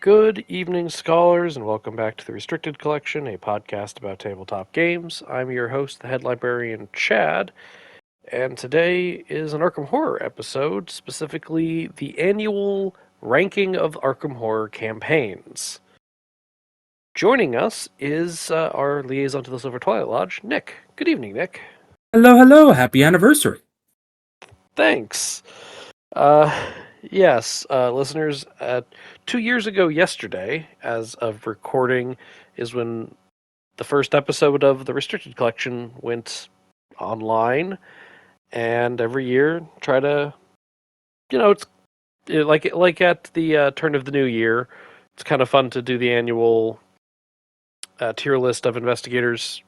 Good evening, scholars, and welcome back to the Restricted Collection, a podcast about tabletop games. I'm your host, the head librarian, Chad, and today is an Arkham Horror episode, specifically the annual ranking of Arkham Horror campaigns. Joining us is our liaison to the Silver Twilight Lodge, Nick. Good evening, Nick. Hello, happy anniversary. Thanks. Yes, listeners, 2 years ago yesterday, as of recording, is when the first episode of the Restricted Collection went online, and every year try to, it's like at the turn of the new year, it's kind of fun to do the annual tier list of investigators.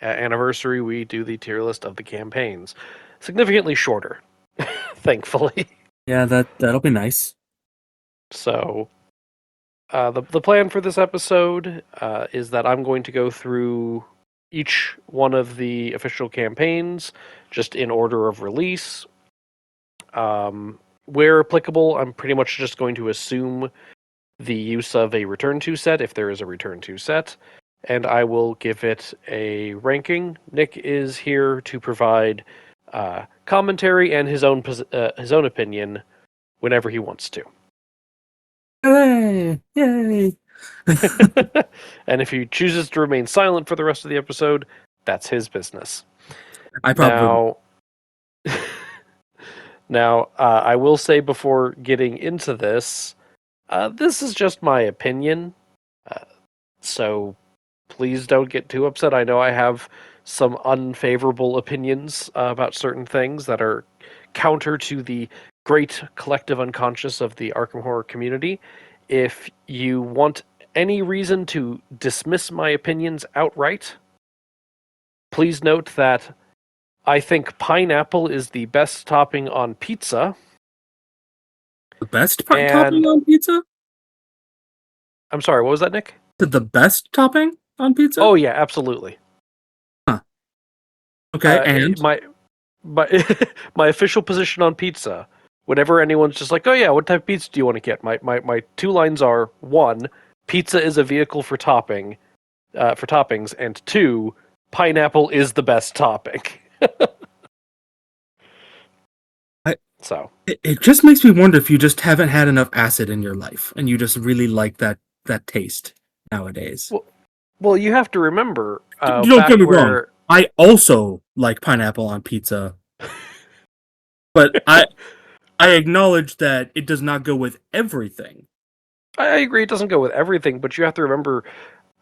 At anniversary, we do the tier list of the campaigns, significantly shorter, thankfully. Yeah, that'll be nice. So, the plan for this episode is that I'm going to go through each one of the official campaigns, just in order of release. Where applicable, I'm pretty much just going to assume the use of a return to set, if there is a return to set, and I will give it a ranking. Nick is here to provide commentary and his own opinion whenever he wants to. Hooray! Yay! And if he chooses to remain silent for the rest of the episode, that's his business. I probably Now, I will say before getting into this, this is just my opinion, so please don't get too upset. I know I have some unfavorable opinions about certain things that are counter to the great collective unconscious of the Arkham Horror community. If you want any reason to dismiss my opinions outright, please note that I think pineapple is the best topping on pizza. the best topping on pizza? I'm sorry, what was that, Nick? The best topping on pizza? Oh yeah, absolutely. Huh. Okay, and my my official position on pizza. Whenever anyone's just like, "Oh yeah, what type of pizza do you want to get?" My two lines are: one, pizza is a vehicle for toppings, and two, pineapple is the best topping. So it just makes me wonder if you just haven't had enough acid in your life and you just really like that taste nowadays. Well, you have to remember. Don't get me wrong. I also like pineapple on pizza, but I acknowledge that it does not go with everything. I agree, it doesn't go with everything, but you have to remember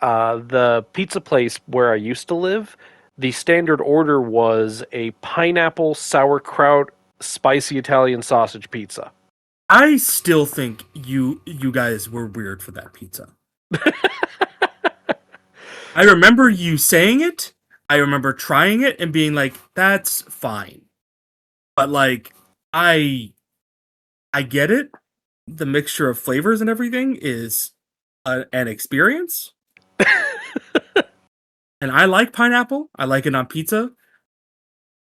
the pizza place where I used to live. The standard order was a pineapple sauerkraut spicy Italian sausage pizza. I still think you guys were weird for that pizza. I remember you saying it. I remember trying it and being like, "That's fine," but like, I get it. The mixture of flavors and everything is an experience, and I like pineapple. I like it on pizza.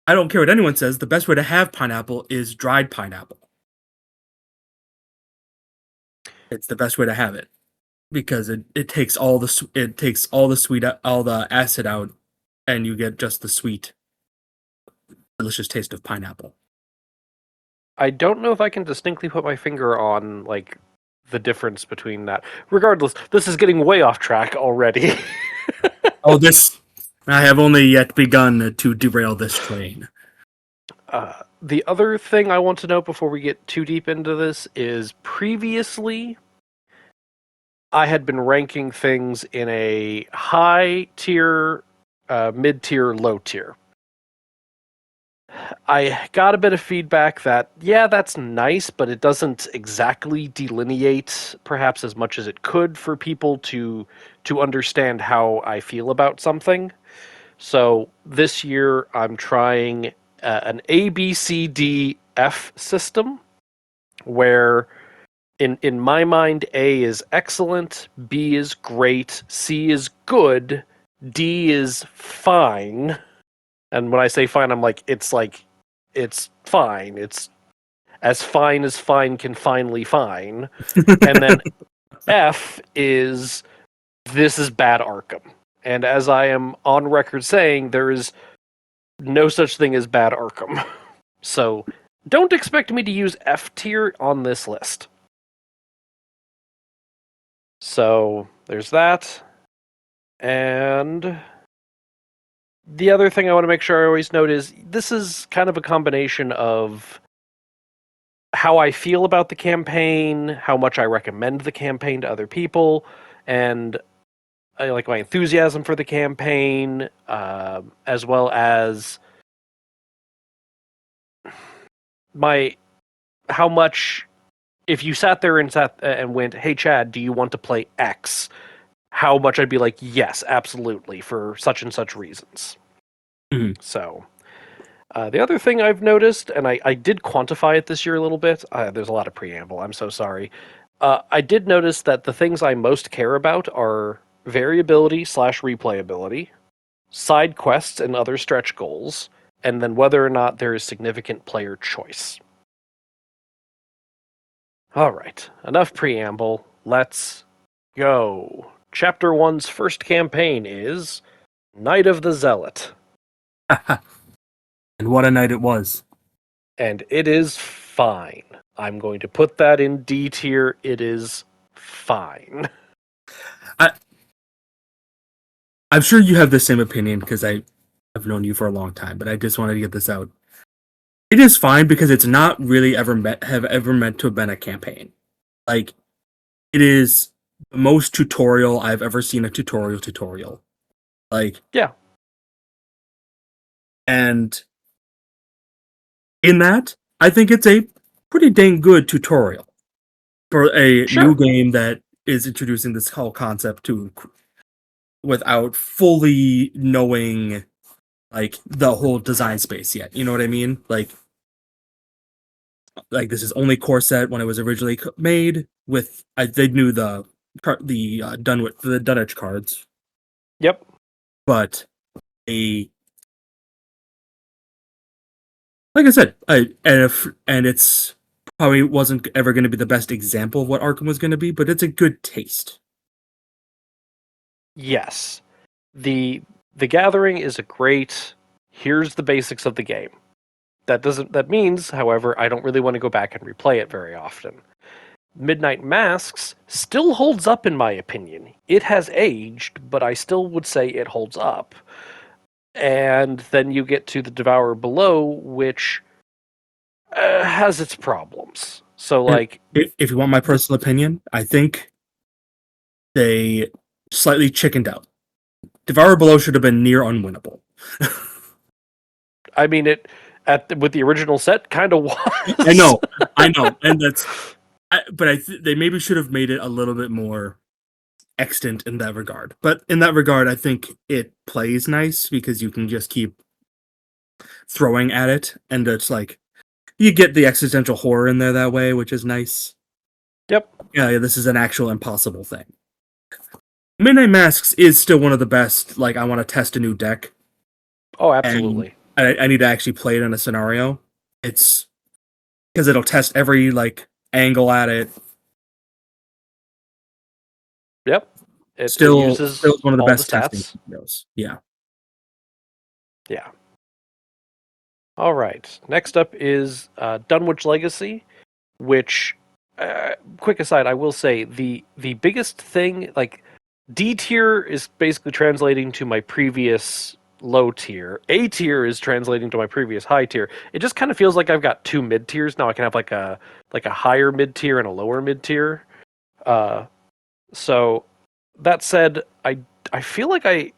I don't care what anyone says. The best way to have pineapple is dried pineapple. It's the best way to have it because it takes all the sweet, all the acid out, and you get just the sweet, delicious taste of pineapple. I don't know if I can distinctly put my finger on like the difference between that. Regardless, this is getting way off track already. I have only yet begun to derail this train. The other thing I want to note before we get too deep into this is previously I had been ranking things in a high tier, mid tier, low tier. I got a bit of feedback that, yeah, that's nice, but it doesn't exactly delineate perhaps as much as it could for people to understand how I feel about something. So this year I'm trying an A, B, C, D, F system, where in my mind A is excellent, B is great, C is good, D is fine. And when I say fine, I'm like, it's fine. It's as fine can finally fine. And then F is this is bad Arkham. And as I am on record saying, there is no such thing as bad Arkham. So don't expect me to use F tier on this list. So there's that. And the other thing I want to make sure I always note is this is kind of a combination of how I feel about the campaign, how much I recommend the campaign to other people, and I like my enthusiasm for the campaign, as well as my how much. If you sat there and went, "Hey Chad, do you want to play X?" How much I'd be like, "Yes, absolutely," for such and such reasons. Mhm. So the other thing I've noticed, and I did quantify it this year a little bit, there's a lot of preamble, I'm so sorry. I did notice that the things I most care about are variability slash replayability, side quests and other stretch goals, and then whether or not there is significant player choice. All right, enough preamble. Let's go. Chapter 1's first campaign is Night of the Zealot. And what a night it was. And it is fine. I'm going to put that in D tier. It is fine. I, I'm sure you have the same opinion because I've known you for a long time, but I just wanted to get this out. It is fine because it's not really ever meant to have been a campaign. Like it is the most tutorial I've ever seen a tutorial. Like, Yeah, and in that, I think it's a pretty dang good tutorial for a new sure. game that is introducing this whole concept to without fully knowing like the whole design space yet. You know what I mean? Like this is only core set when it was originally made. With they knew the Dunwich cards, Yep. but a like I said, and it's probably wasn't ever going to be the best example of what Arkham was going to be, but it's a good taste. Yes. The Gathering is a great here's the basics of the game. That means, however, I don't really want to go back and replay it very often. Midnight Masks still holds up in my opinion. It has aged, but I still would say it holds up. And then you get to the Devourer Below, which has its problems. So, And like, if you want my personal opinion, I think they slightly chickened out. Devour Below should have been near unwinnable. I mean, it with the original set kind of I was. know, and they maybe should have made it a little bit more extant in that regard. But in that regard, I think it plays nice because you can just keep throwing at it, and it's like you get the existential horror in there that way, which is nice. Yep. Yeah, this is an actual impossible thing. Midnight Masks is still one of the best. Like, I want to test a new deck, Oh, and absolutely. I need to actually play it in a scenario. It's because it'll test every like angle at it. Yep. It Still uses one of the all the best testing stats. scenarios. Yeah. Yeah. All right. Next up is Dunwich Legacy, which, quick aside, I will say the biggest thing, like D tier is basically translating to my previous low tier. A tier is translating to my previous high tier. It just kind of feels like I've got two mid tiers now. I can have like a higher mid tier and a lower mid tier. Uh, so that said, I feel like I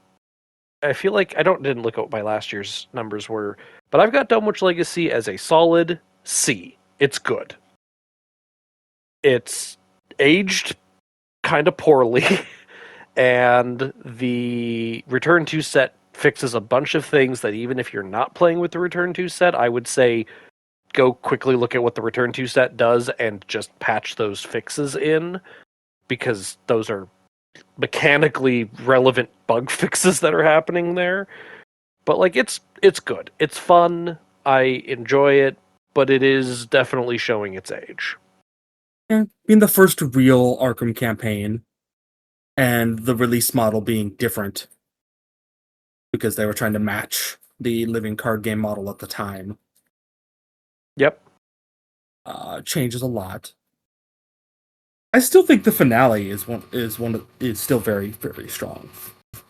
feel like I didn't look at what my last year's numbers were, but I've got Dunwich Legacy as a solid C. It's good. It's aged kind of poorly, and the Return to set fixes a bunch of things that even if you're not playing with the Return to set, I would say go quickly look at what the Return to set does and just patch those fixes in because those are mechanically relevant bug fixes that are happening there. But like it's good. It's fun. I enjoy it, but it is definitely showing its age. being the first real Arkham campaign and the release model being different because they were trying to match the living card game model at the time, Yep. changes a lot. I still think the finale is still very very strong.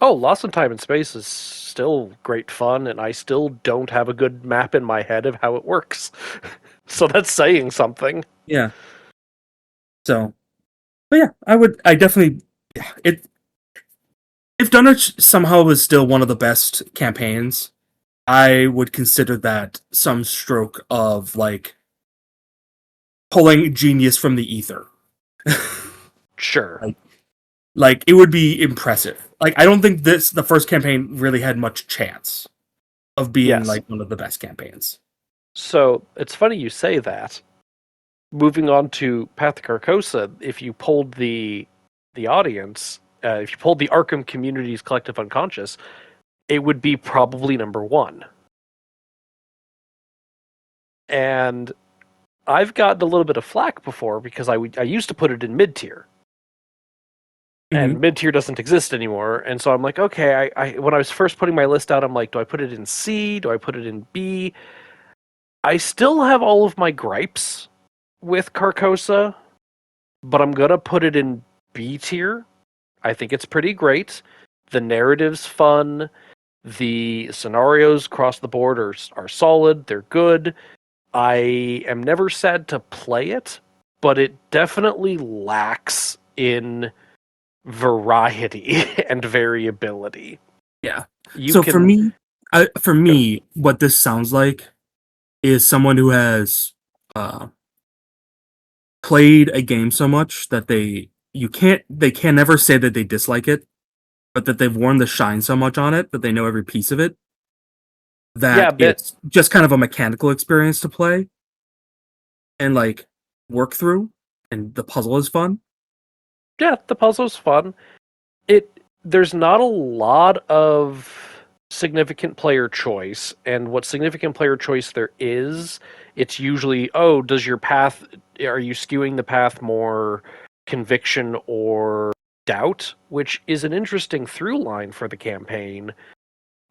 Oh, Lost in Time and Space is still great fun, and I still don't have a good map in my head of how it works. So that's saying something. Yeah. So, but yeah, I definitely, yeah, it if Dunwich somehow was still one of the best campaigns, I would consider that some stroke of like pulling genius from the ether. Sure. like, like it would be impressive. Like I don't think the first campaign really had much chance of being Yes. like one of the best campaigns. So it's funny you say that. Moving on to Path to Carcosa, if you polled the audience, if you polled the Arkham community's collective unconscious, it would be probably number one. And I've gotten a little bit of flack before because I used to put it in mid tier, Mm-hmm. and mid tier doesn't exist anymore. And so I'm like, okay, I when I was first putting my list out, I'm like, do I put it in C? Do I put it in B? I still have all of my gripes with Carcosa, but I'm gonna put it in B tier. I think it's pretty great. The narrative's fun. The scenarios across the board are solid. They're good. I am never sad to play it, but it definitely lacks in variety and variability. Yeah. You So for can, me, what this sounds like is someone who has uh, played a game so much that they can never say that they dislike it, but that they've worn the shine so much on it that they know every piece of it yeah, that but it's just kind of a mechanical experience to play and like work through, and the puzzle is fun. yeah, the puzzle's fun. It There's not a lot of significant player choice, and what significant player choice there is, it's usually, oh, does your path, are you skewing the path more conviction or doubt, which is an interesting through line for the campaign,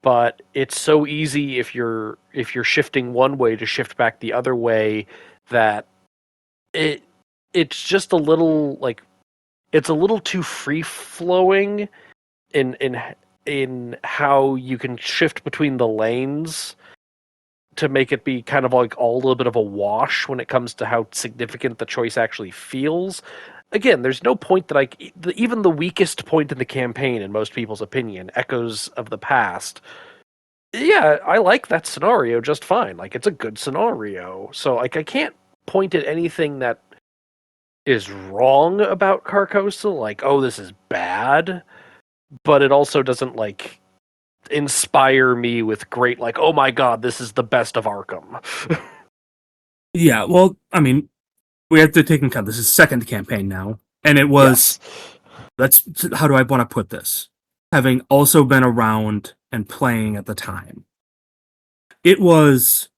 but it's so easy if you're shifting one way to shift back the other way that it it's just a little like it's a little too free flowing in in how you can shift between the lanes to make it be kind of like all a little bit of a wash when it comes to how significant the choice actually feels. Again, there's no point that even the weakest point in the campaign, in most people's opinion, Echoes of the Past. Yeah, I like that scenario just fine. Like it's a good scenario. So like I can't point at anything that is wrong about Carcosa, like, oh, this is bad, but it also doesn't like inspire me with great like, oh my god, this is the best of Arkham. Yeah, well, I mean, we have to take into account this is second campaign now, and it was Yes. let's how do I want to put this? Having also been around and playing at the time, it was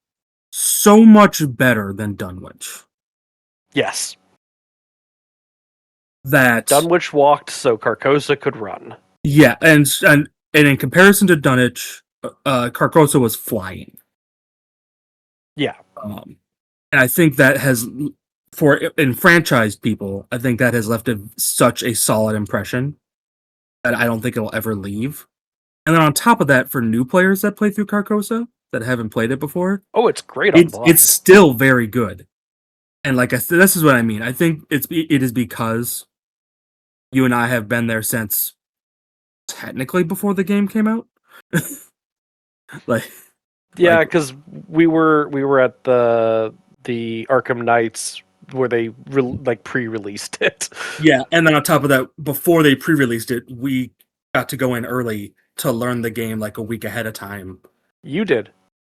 so much better than Dunwich Yes. that Dunwich walked so Carcosa could run. yeah, and in comparison to Dunwich, Carcosa was flying. Yeah. Um, and I think that has for enfranchised people, I think that has left such a solid impression that I don't think it'll ever leave. And then on top of that, for new players that play through Carcosa that haven't played it before, Oh, it's great on it's blind. still very good. And like this is what I mean. I think it is because you and I have been there since technically before the game came out. like Yeah, like because we were at the Arkham Knights where they like pre-released it. yeah, and then on top of that, before they pre-released it, we got to go in early to learn the game like a week ahead of time. You did,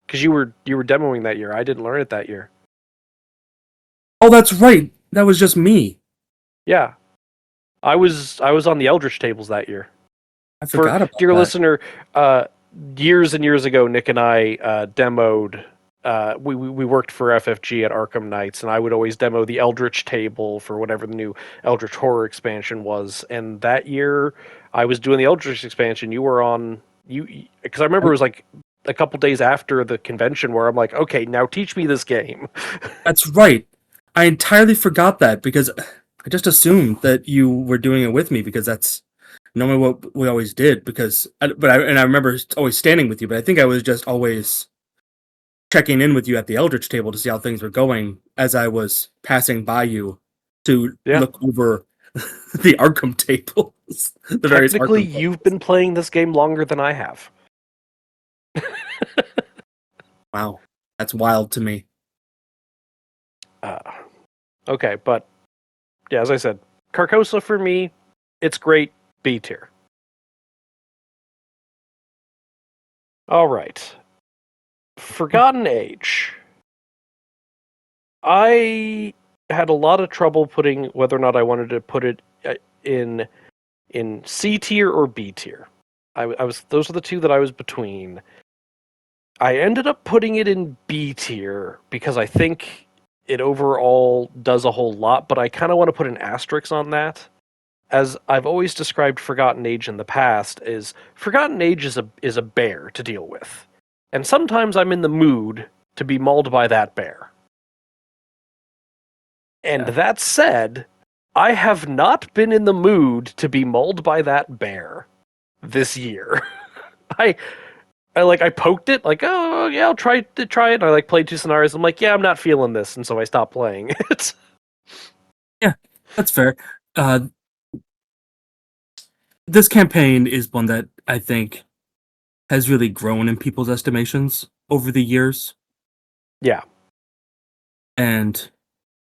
because you were demoing that year. I didn't learn it that year. Oh, that's right. That was just me. Yeah, I was on the Eldritch tables that year. I For forgot about dear that. listener, uh, years and years ago, Nick and I demoed we worked for FFG at Arkham Knights, and I would always demo the Eldritch table for whatever the new Eldritch Horror expansion was. And that year, I was doing the Eldritch expansion. You were on because I remember it was like a couple days after the convention where I'm like, okay, now teach me this game. That's right. I entirely forgot that because I just assumed that you were doing it with me because that's normally what we always did. And I remember always standing with you, but I think I was just always checking in with you at the Eldritch table to see how things were going as I was passing by you to Yeah, look over the Arkham tables, the various technically, Arkham you've tables. been playing this game longer than I have. Wow, that's wild to me. Uh, okay, but yeah, as I said, Carcosa for me, it's great. B tier. All right. Forgotten Age. I had a lot of trouble putting whether or not I wanted to put it in C tier or B tier. I was those are the two that I was between. I ended up putting it in B tier because I think it overall does a whole lot, but I kind of want to put an asterisk on that. As I've always described Forgotten Age in the past, is Forgotten Age is a bear to deal with. And sometimes I'm in the mood to be mauled by that bear. And Yeah. that said, I have not been in the mood to be mauled by that bear this year. I I poked it like, oh yeah, I'll try it. And I like played two scenarios. I'm like, yeah, I'm not feeling this, and so I stopped playing it. Yeah, that's fair. Uh, this campaign is one that I think has really grown in people's estimations over the years, Yeah. and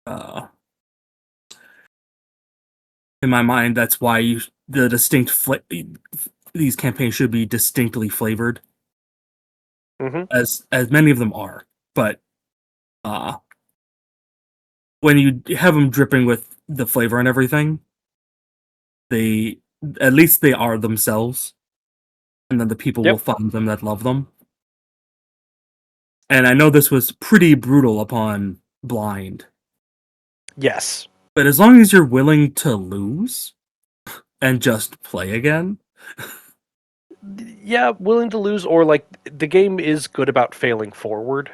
uh, in my mind, that's why these campaigns should be distinctly flavored, Hmm. as many of them are. But uh, when you have them dripping with the flavor and everything, they at least they are themselves, and then the people will Yep. find them that love them. And I know this was pretty brutal upon Blind, Yes. but as long as you're willing to lose and just play again, Yeah, willing to lose, or like the game is good about failing forward.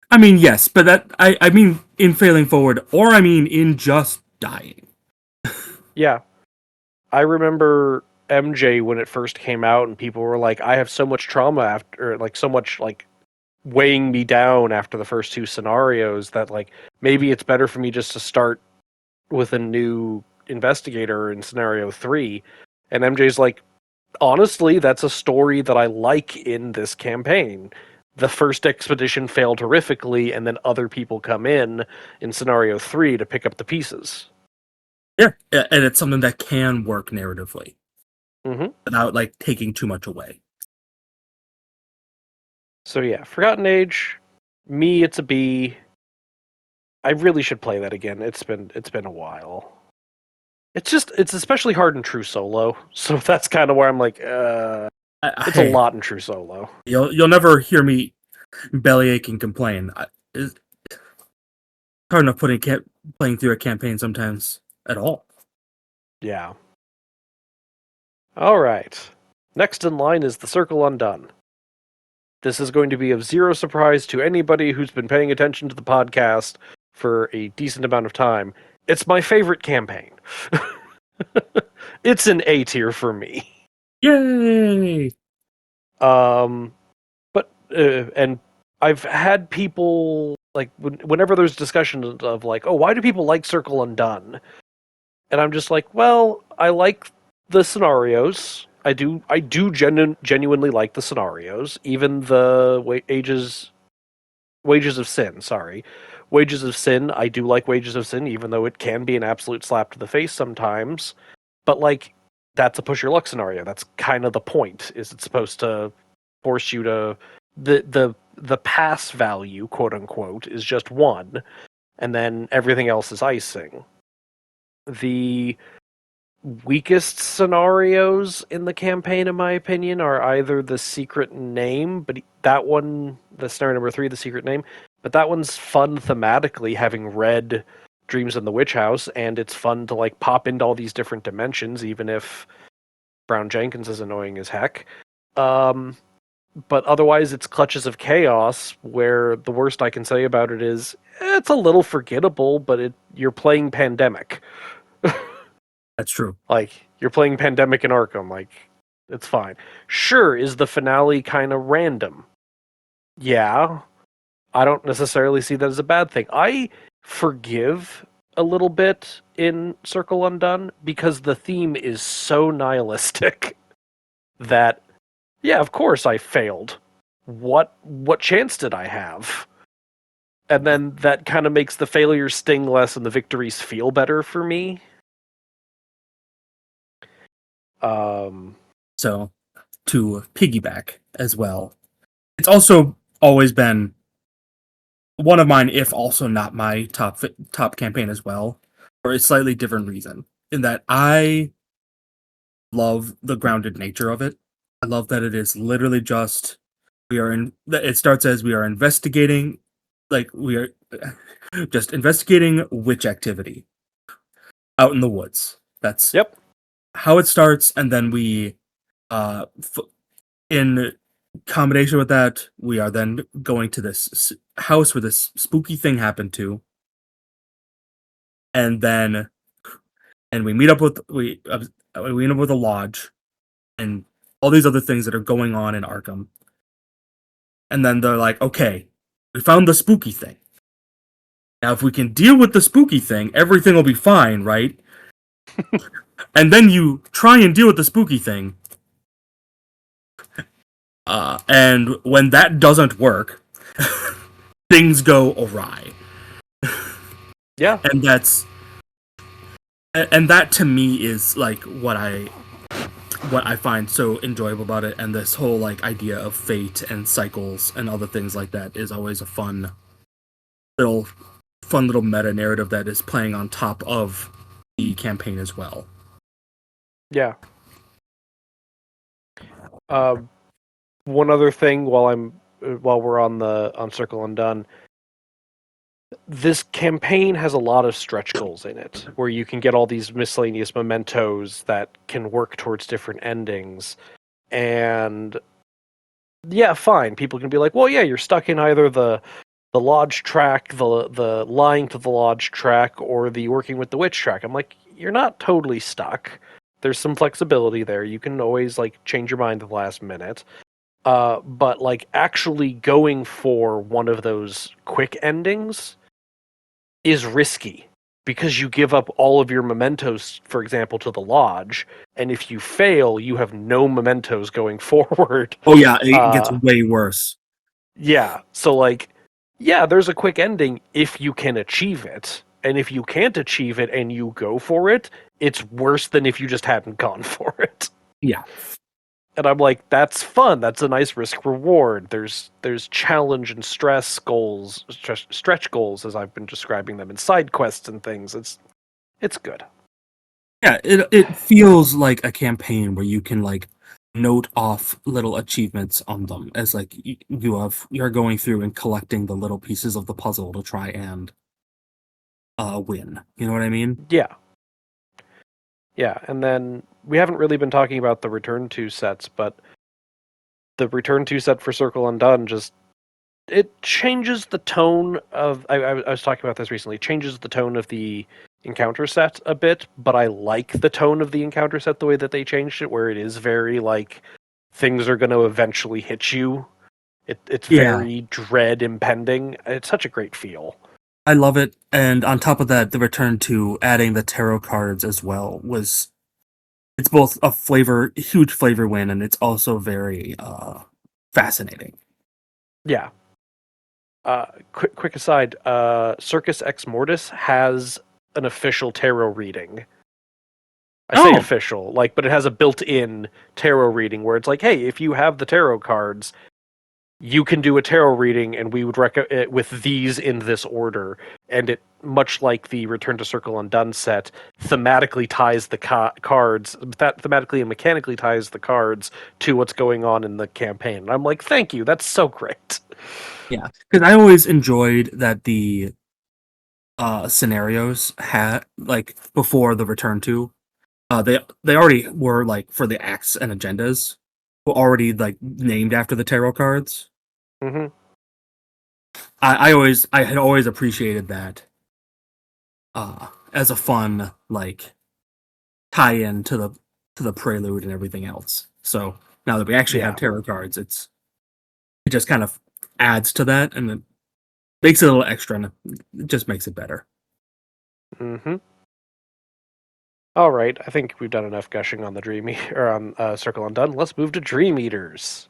I mean, yes, but I mean in failing forward, or I mean in just dying. Yeah. I remember MJ when it first came out, and people were like, I have so much trauma after, like, so much, like, weighing me down after the first two scenarios that, like, maybe it's better for me just to start with a new investigator in scenario three. And MJ's like, honestly, that's a story that I like in this campaign. The first expedition failed horrifically, and then other people come in scenario three to pick up the pieces. Yeah, and it's something that can work narratively Hmm. without like taking too much away. So yeah, Forgotten Age, me, it's a B. I really should play that again. It's been a while. It's especially hard in true solo, so that's kind of where I'm like, it's a Hey, lot in true solo. you'll never hear me bellyache and complain. It's hard enough playing through a campaign sometimes at all. Yeah. All right. Next in line is the Circle Undone. This is going to be of zero surprise to anybody who's been paying attention to the podcast for a decent amount of time. It's my favorite campaign. It's an A tier for me. Yay! Um, and I've had people like whenever there's discussions of like, oh, why do people like Circle Undone? And I'm just like, well, I like the scenarios. I do genuinely like the scenarios, even the Wages of Sin. Sorry, Wages of Sin. I do like Wages of Sin, even though it can be an absolute slap to the face sometimes. But like, that's a push your luck scenario. That's kind of the point. Is it's supposed to force you to the pass value, quote unquote, is just one, and then everything else is icing. The weakest scenarios in the campaign, in my opinion, are either the secret name, but that one, the scenario number three, the secret name, But that one's fun thematically, having read Dreams in the Witch House, and it's fun to like pop into all these different dimensions, even if Brown Jenkins is annoying as heck. Um, but otherwise, it's Clutches of Chaos, where the worst I can say about it is it's a little forgettable, but you're playing Pandemic. That's true. Like, you're playing Pandemic in Arkham. Like, it's fine. Sure, is the finale kind of random? Yeah. I don't necessarily see that as a bad thing. I forgive a little bit in Circle Undone because the theme is so nihilistic that, yeah, of course I failed. What chance did I have? And then that kind of makes the failures sting less and the victories feel better for me. Um, So to piggyback as well, it's also always been one of mine, if also not my top campaign as well, for a slightly different reason. In that I love the grounded nature of it. I love that it is literally just we are in. That it starts as we are investigating, like we are just investigating witch activity out in the woods. That's yep. how it starts, and then we, in combination with that, we are then going to this house where this spooky thing happened to, and then we meet up with we meet up with a lodge and all these other things that are going on in Arkham, and then they're like, okay, we found the spooky thing. Now, if we can deal with the spooky thing, everything will be fine, right? And then you try and deal with the spooky thing, and when that doesn't work, things go awry. Yeah. And that to me is like what I find so enjoyable about it, and this whole like idea of fate and cycles and other things like that is always a little fun little meta narrative that is playing on top of the campaign as well. Yeah. One other thing while we're on Circle Undone, this campaign has a lot of stretch goals in it, where you can get all these miscellaneous mementos that can work towards different endings. And yeah, fine. People can be like, "Well, yeah, you're stuck in either the lodge track, the lying to the lodge track, or the working with the witch track." I'm like, "You're not totally stuck. There's some flexibility there. You can always like change your mind at the last minute." But like actually going for one of those quick endings is risky because you give up all of your mementos, for example, to the lodge, and if you fail, you have no mementos going forward. Oh yeah, it gets way worse. Yeah, so like, yeah, there's a quick ending if you can achieve it, and if you can't achieve it and you go for it, it's worse than if you just hadn't gone for it. Yeah. And I'm like, that's fun. That's a nice risk reward. There's challenge and stress goals, stretch goals as I've been describing them, and side quests and things. It's good. Yeah, it feels like a campaign where you can like note off little achievements on them as like you're going through and collecting the little pieces of the puzzle to try and win. You know what I mean? Yeah, yeah. And then we haven't really been talking about the Return to sets, but the Return to set for Circle Undone just it changes the tone of. I was talking about this recently. It changes the tone of the encounter set a bit, but I like the tone of the encounter set the way that they changed it, where it is very like things are going to eventually hit you. It's Yeah, very dread impending. It's such a great feel. I love it. And on top of that, the return to adding the tarot cards as well was it's both a huge flavor win, and it's also very fascinating. Yeah. Quick aside. Circus Ex Mortis has an official tarot reading. I say Oh, official, like, but it has a built-in tarot reading where it's like, hey, if you have the tarot cards, you can do a tarot reading, and we would with these in this order, and it, much like the Return to Circle Undone set, thematically ties the cards, that thematically and mechanically ties the cards to what's going on in the campaign. And I'm like, thank you, that's so great. Yeah, because I always enjoyed that the scenarios had like before the return to they already were like for the acts and agendas were already like named after the tarot cards. Hmm. I had always appreciated that as a fun like tie-in to the prelude and everything else. So now that we actually have Yeah. tarot cards, it just kind of adds to that and it makes it a little extra and it just makes it better. Hmm. All right, I think we've done enough gushing on the or on Circle Undone. Let's move to Dream Eaters.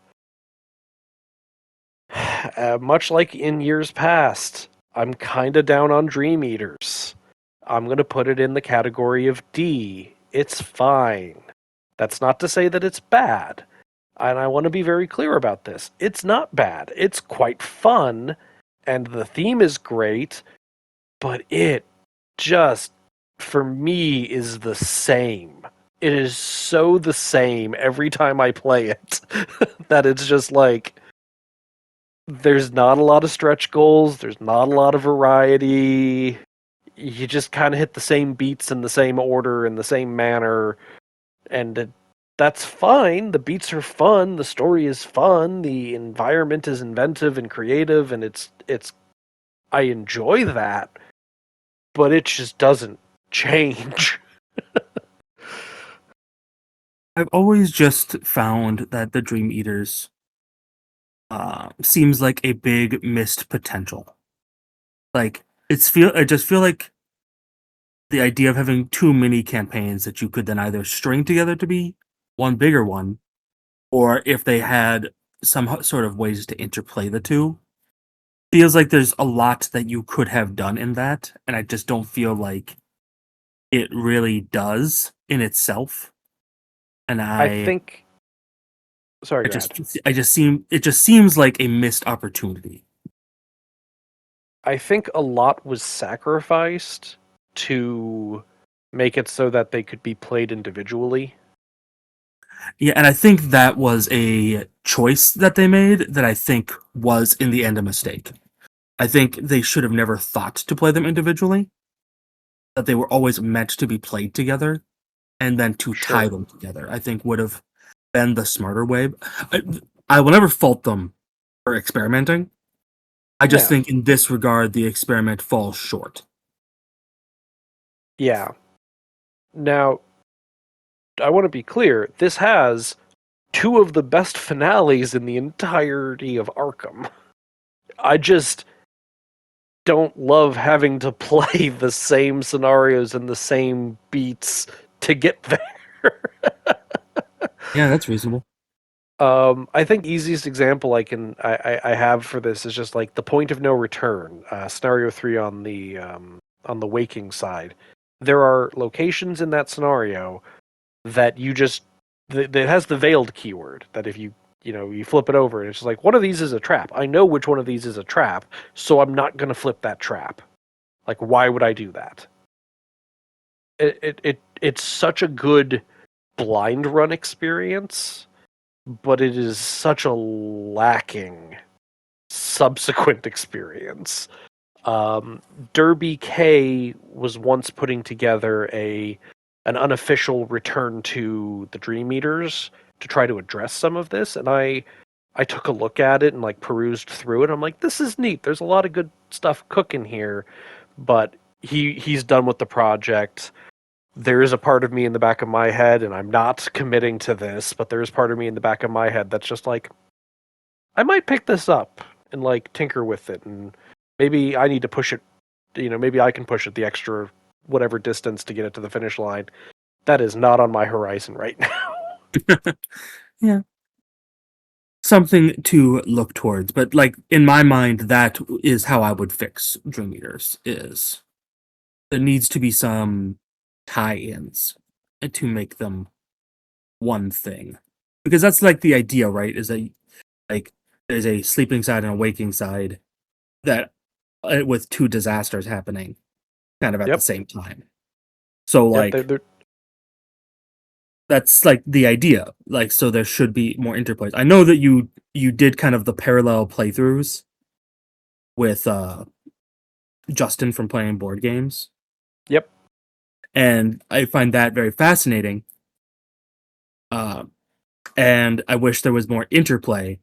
Much like in years past, I'm kind of down on Dream Eaters. I'm going to put it in the category of D. It's fine. That's not to say that it's bad. And I want to be very clear about this. It's not bad. It's quite fun, and the theme is great, but it just, for me, is the same. It is so the same every time I play it that it's just like there's not a lot of stretch goals, there's not a lot of variety. You just kind of hit the same beats in the same order in the same manner, and that's fine. The beats are fun, the story is fun, the environment is inventive and creative, and it's I enjoy that, but it just doesn't change. I've always just found that the Dream Eaters seems like a big missed potential. Like I just feel like the idea of having too many campaigns that you could then either string together to be one bigger one, or if they had some sort of ways to interplay the two, feels like there's a lot that you could have done in that, and I just don't feel like it really does in itself. And I think. Sorry, I go ahead. it just seems like a missed opportunity. I think a lot was sacrificed to make it so that they could be played individually. Yeah, and I think that was a choice that they made that I think was in the end a mistake. I think they should have never thought to play them individually, that they were always meant to be played together, and then to tie Sure. them together, I think would have been the smarter way. I, I will never fault them for experimenting. I just Yeah. think in this regard, the experiment falls short. Yeah. Now, I want to be clear. This has two of the best finales in the entirety of Arkham. I just don't love having to play the same scenarios and the same beats to get there. Yeah, that's reasonable. I think easiest example I have for this is just like the point of no return, scenario 3 on the waking side. There are locations in that scenario that you just that has the veiled keyword that if you flip it over and it's just like one of these is a trap. I know which one of these is a trap, so I'm not gonna flip that trap. Like why would I do that? It's such a good blind run experience, but it is such a lacking subsequent experience. Um, Derby K was once putting together an unofficial return to the Dream Eaters to try to address some of this, and I took a look at it and like perused through it. I'm like, this is neat. There's a lot of good stuff cooking here, but he's done with the project. There is a part of me in the back of my head, and I'm not committing to this, but there is part of me in the back of my head that's just like, I might pick this up and like tinker with it, and maybe I need to push it. Maybe I can push it the extra whatever distance to get it to the finish line. That is not on my horizon right now. Yeah, something to look towards. But like in my mind, that is how I would fix Dream Eaters. Is there needs to be some tie-ins to make them one thing, because that's like the idea, right? Is that like there's a sleeping side and a waking side that with two disasters happening kind of at the Yep. same time. So Yep. like that's like the idea. Like so there should be more interplays. I know that you did kind of the parallel playthroughs with Justin from playing board games. Yep. And I find that very fascinating. Uh, and I wish there was more interplay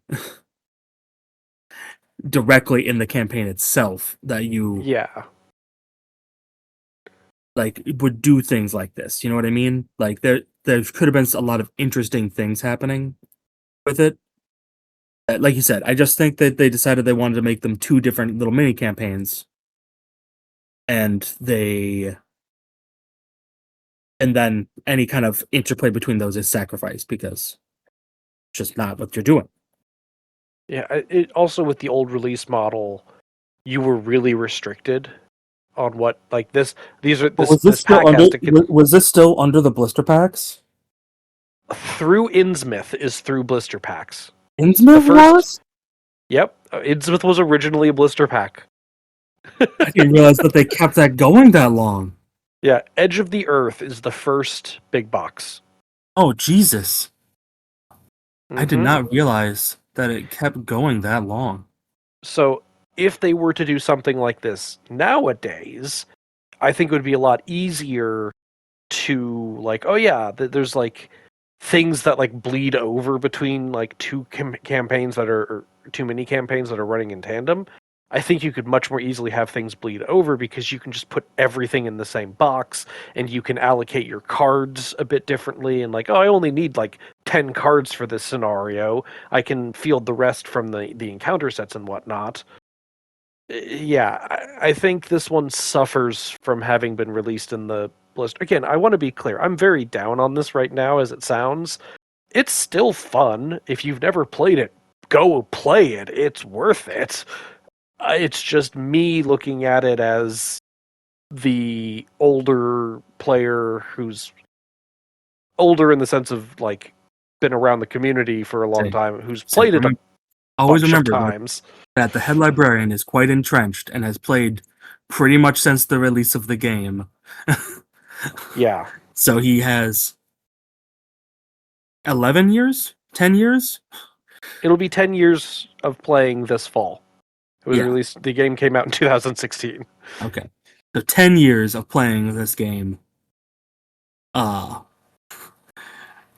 directly in the campaign itself that you Yeah. like would do things like this. You know what I mean? Like there could have been a lot of interesting things happening with it. Like you said, I just think that they decided they wanted to make them two different little mini campaigns, and then any kind of interplay between those is sacrificed because it's just not what you're doing. Yeah. It also with the old release model, you were really restricted on what like this. These are But this pack has to get was this still under the blister packs? through Innsmouth is through blister packs. The Innsmouth first, was? yep, Innsmouth was originally a blister pack. I didn't realize that they kept that going that long. Yeah, Edge of the Earth is the first big box. Oh Jesus. I did Hmm. not realize that it kept going that long. So if they were to do something like this nowadays, I think it would be a lot easier to like, oh yeah, there's like things that like bleed over between like two campaigns that are or too many campaigns that are running in tandem. I think you could much more easily have things bleed over because you can just put everything in the same box and you can allocate your cards a bit differently and like, oh, I only need like 10 cards for this scenario. I can field the rest from the encounter sets and whatnot. Yeah, I think this one suffers from having been released in the blister. Again, I want to be clear. I'm very down on this right now as it sounds. It's still fun. If you've never played it, go play it. It's worth it. It's just me looking at it as the older player who's older in the sense of like been around the community for a long Say, time, who's say, played it a always bunch of remember times. that the head librarian is quite entrenched and has played pretty much since the release of the game. Yeah. So he has 11 years? 10 years? It'll be 10 years of playing this fall. It was Yeah, released, the game came out in 2016. okay. So 10 years of playing this game. Uh,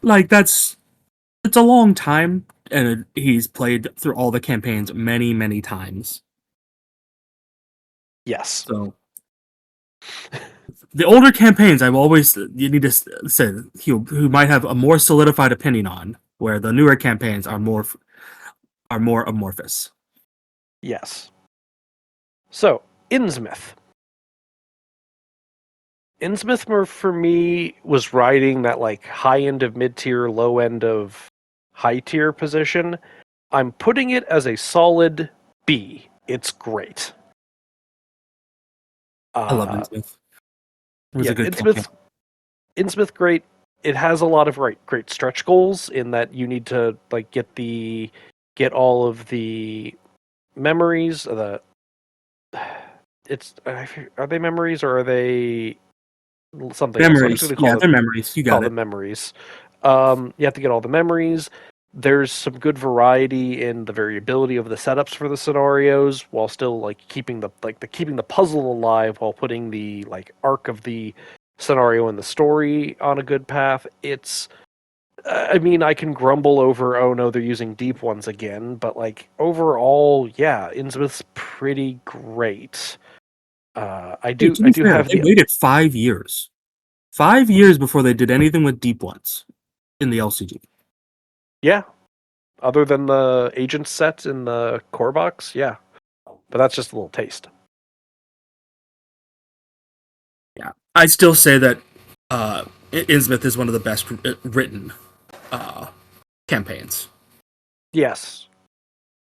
like that's it's a long time, and he's played through all the campaigns many, many times. Yes. So the older campaigns, I've always you need to say who might have a more solidified opinion on, where the newer campaigns are more amorphous. Yes. So, Innsmouth. Innsmouth for me was riding that like high end of mid tier, low end of high tier position. I'm putting it as a solid B. It's great. I love Uh, Innsmouth. It was yeah, a good campaign. Innsmouth great. It has a lot of great stretch goals in that you need to like get all of the memories. The it's are they memories or are they something else? I'm just Memories, going to yeah, they're memories. You call got it. them memories. You have to get all the memories. There's some good variety in the variability of the setups for the scenarios, while still like keeping the puzzle alive while putting the like arc of the scenario and the story on a good path. It's I mean, I can grumble over, oh no, they're using deep ones again, but like overall, yeah, Innsmouth's pretty great. Hey, to I be do fair, have they the waited 5 years. 5 years before they did anything with deep ones in the LCG. yeah. Other than the agent set in the core box, yeah, but that's just a little taste. Yeah, I still say that Innsmouth is one of the best written uh, campaigns. Yes,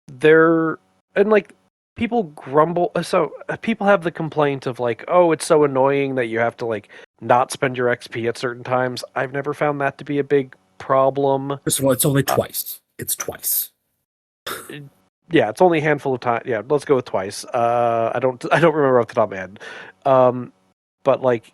they're and like people grumble. People have the complaint of like, oh, it's so annoying that you have to like not spend your XP at certain times. I've never found that to be a big problem. First of all, it's only Uh, twice. It's twice. Yeah, it's only a handful of times. Yeah, let's go with twice. I don't remember off the top of my head. Um, but like,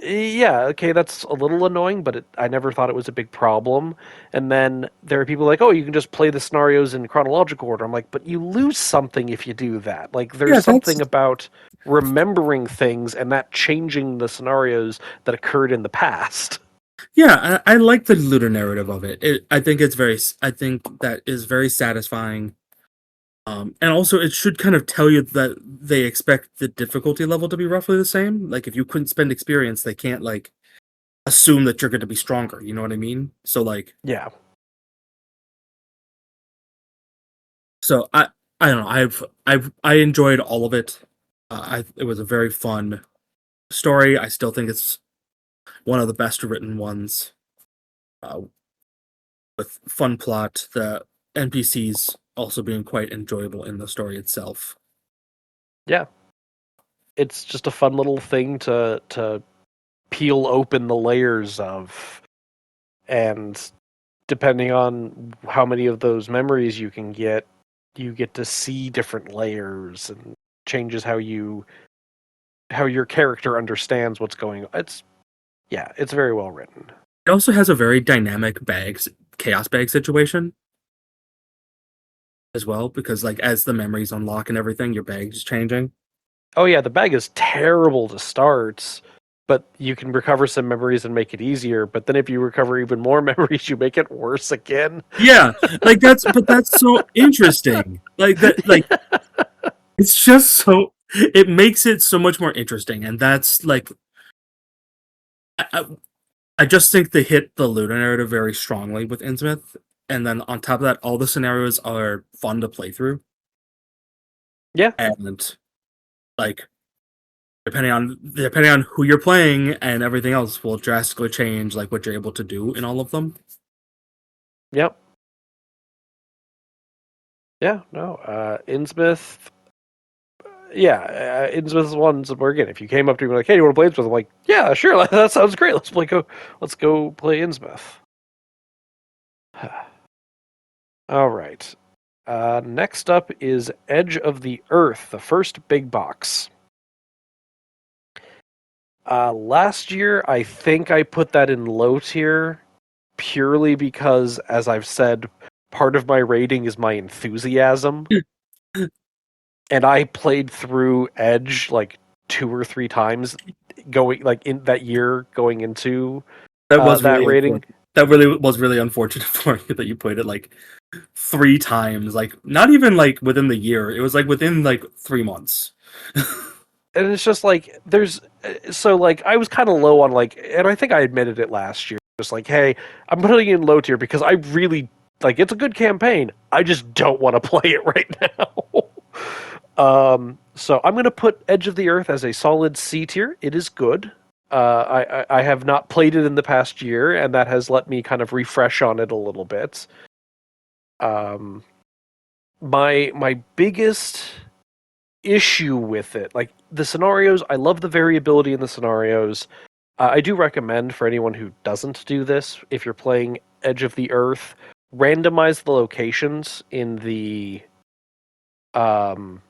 yeah, okay, that's a little annoying, but I never thought it was a big problem. And then there are people like, oh, you can just play the scenarios in chronological order. I'm like, but you lose something if you do that. Like, there's Yeah, that's something about remembering things and that changing the scenarios that occurred in the past. yeah. I like the looter narrative of it. I think it's very. I think that is very satisfying. And also, it should kind of tell you that they expect the difficulty level to be roughly the same. Like, if you couldn't spend experience, they can't like assume that you're going to be stronger. You know what I mean? So like, Yeah. so I don't know. I enjoyed all of it. It was a very fun story. I still think it's one of the best written ones. Uh, with fun plot, the NPCs also being quite enjoyable in the story itself. Yeah. It's just a fun little thing to peel open the layers of, and depending on how many of those memories you get to see different layers and changes how your character understands what's going on. It's very well written. It also has a very dynamic chaos bag situation as well, because like as the memories unlock and everything, your bag's changing. Oh yeah, the bag is terrible to start, but you can recover some memories and make it easier. But then if you recover even more memories, you make it worse again. Yeah, like that's so interesting. Like that, like it's just so it makes it so much more interesting, and that's like I, I I just think they hit the Luna narrative very strongly with Innsmouth, and then on top of that, all the scenarios are fun to play through, Yeah, and like depending on who you're playing and everything else will drastically change like what you're able to do in all of them. yep, yeah. No, Innsmouth. Yeah, Innsmouth's ones where again, if you came up to me like, "Hey, you want to play Innsmouth?" I'm like, "Yeah, sure, that sounds great. Let's go play Innsmouth." All right. Next up is Edge of the Earth, the first big box. Last year, I think I put that in low tier purely because, as I've said, part of my rating is my enthusiasm. And I played through Edge like two or three times going like in that year going into That was that really rating. unfortunate. That really was really unfortunate for you that you played it like 3 times, like not even like within the year. It was like within like 3 months. And it's just like there's so like I was kind of low on like, and I think I admitted it last year, just like, hey, I'm putting it in low tier because I really like it's a good campaign, I just don't want to play it right now. So I'm gonna put Edge of the Earth as a solid C tier. It is good. I have not played it in the past year, and that has let me kind of refresh on it a little bit. um my biggest issue with it. Like the scenarios, I love the variability in the scenarios. I do recommend for anyone who doesn't do this, if you're playing Edge of the Earth, randomize the locations in the um,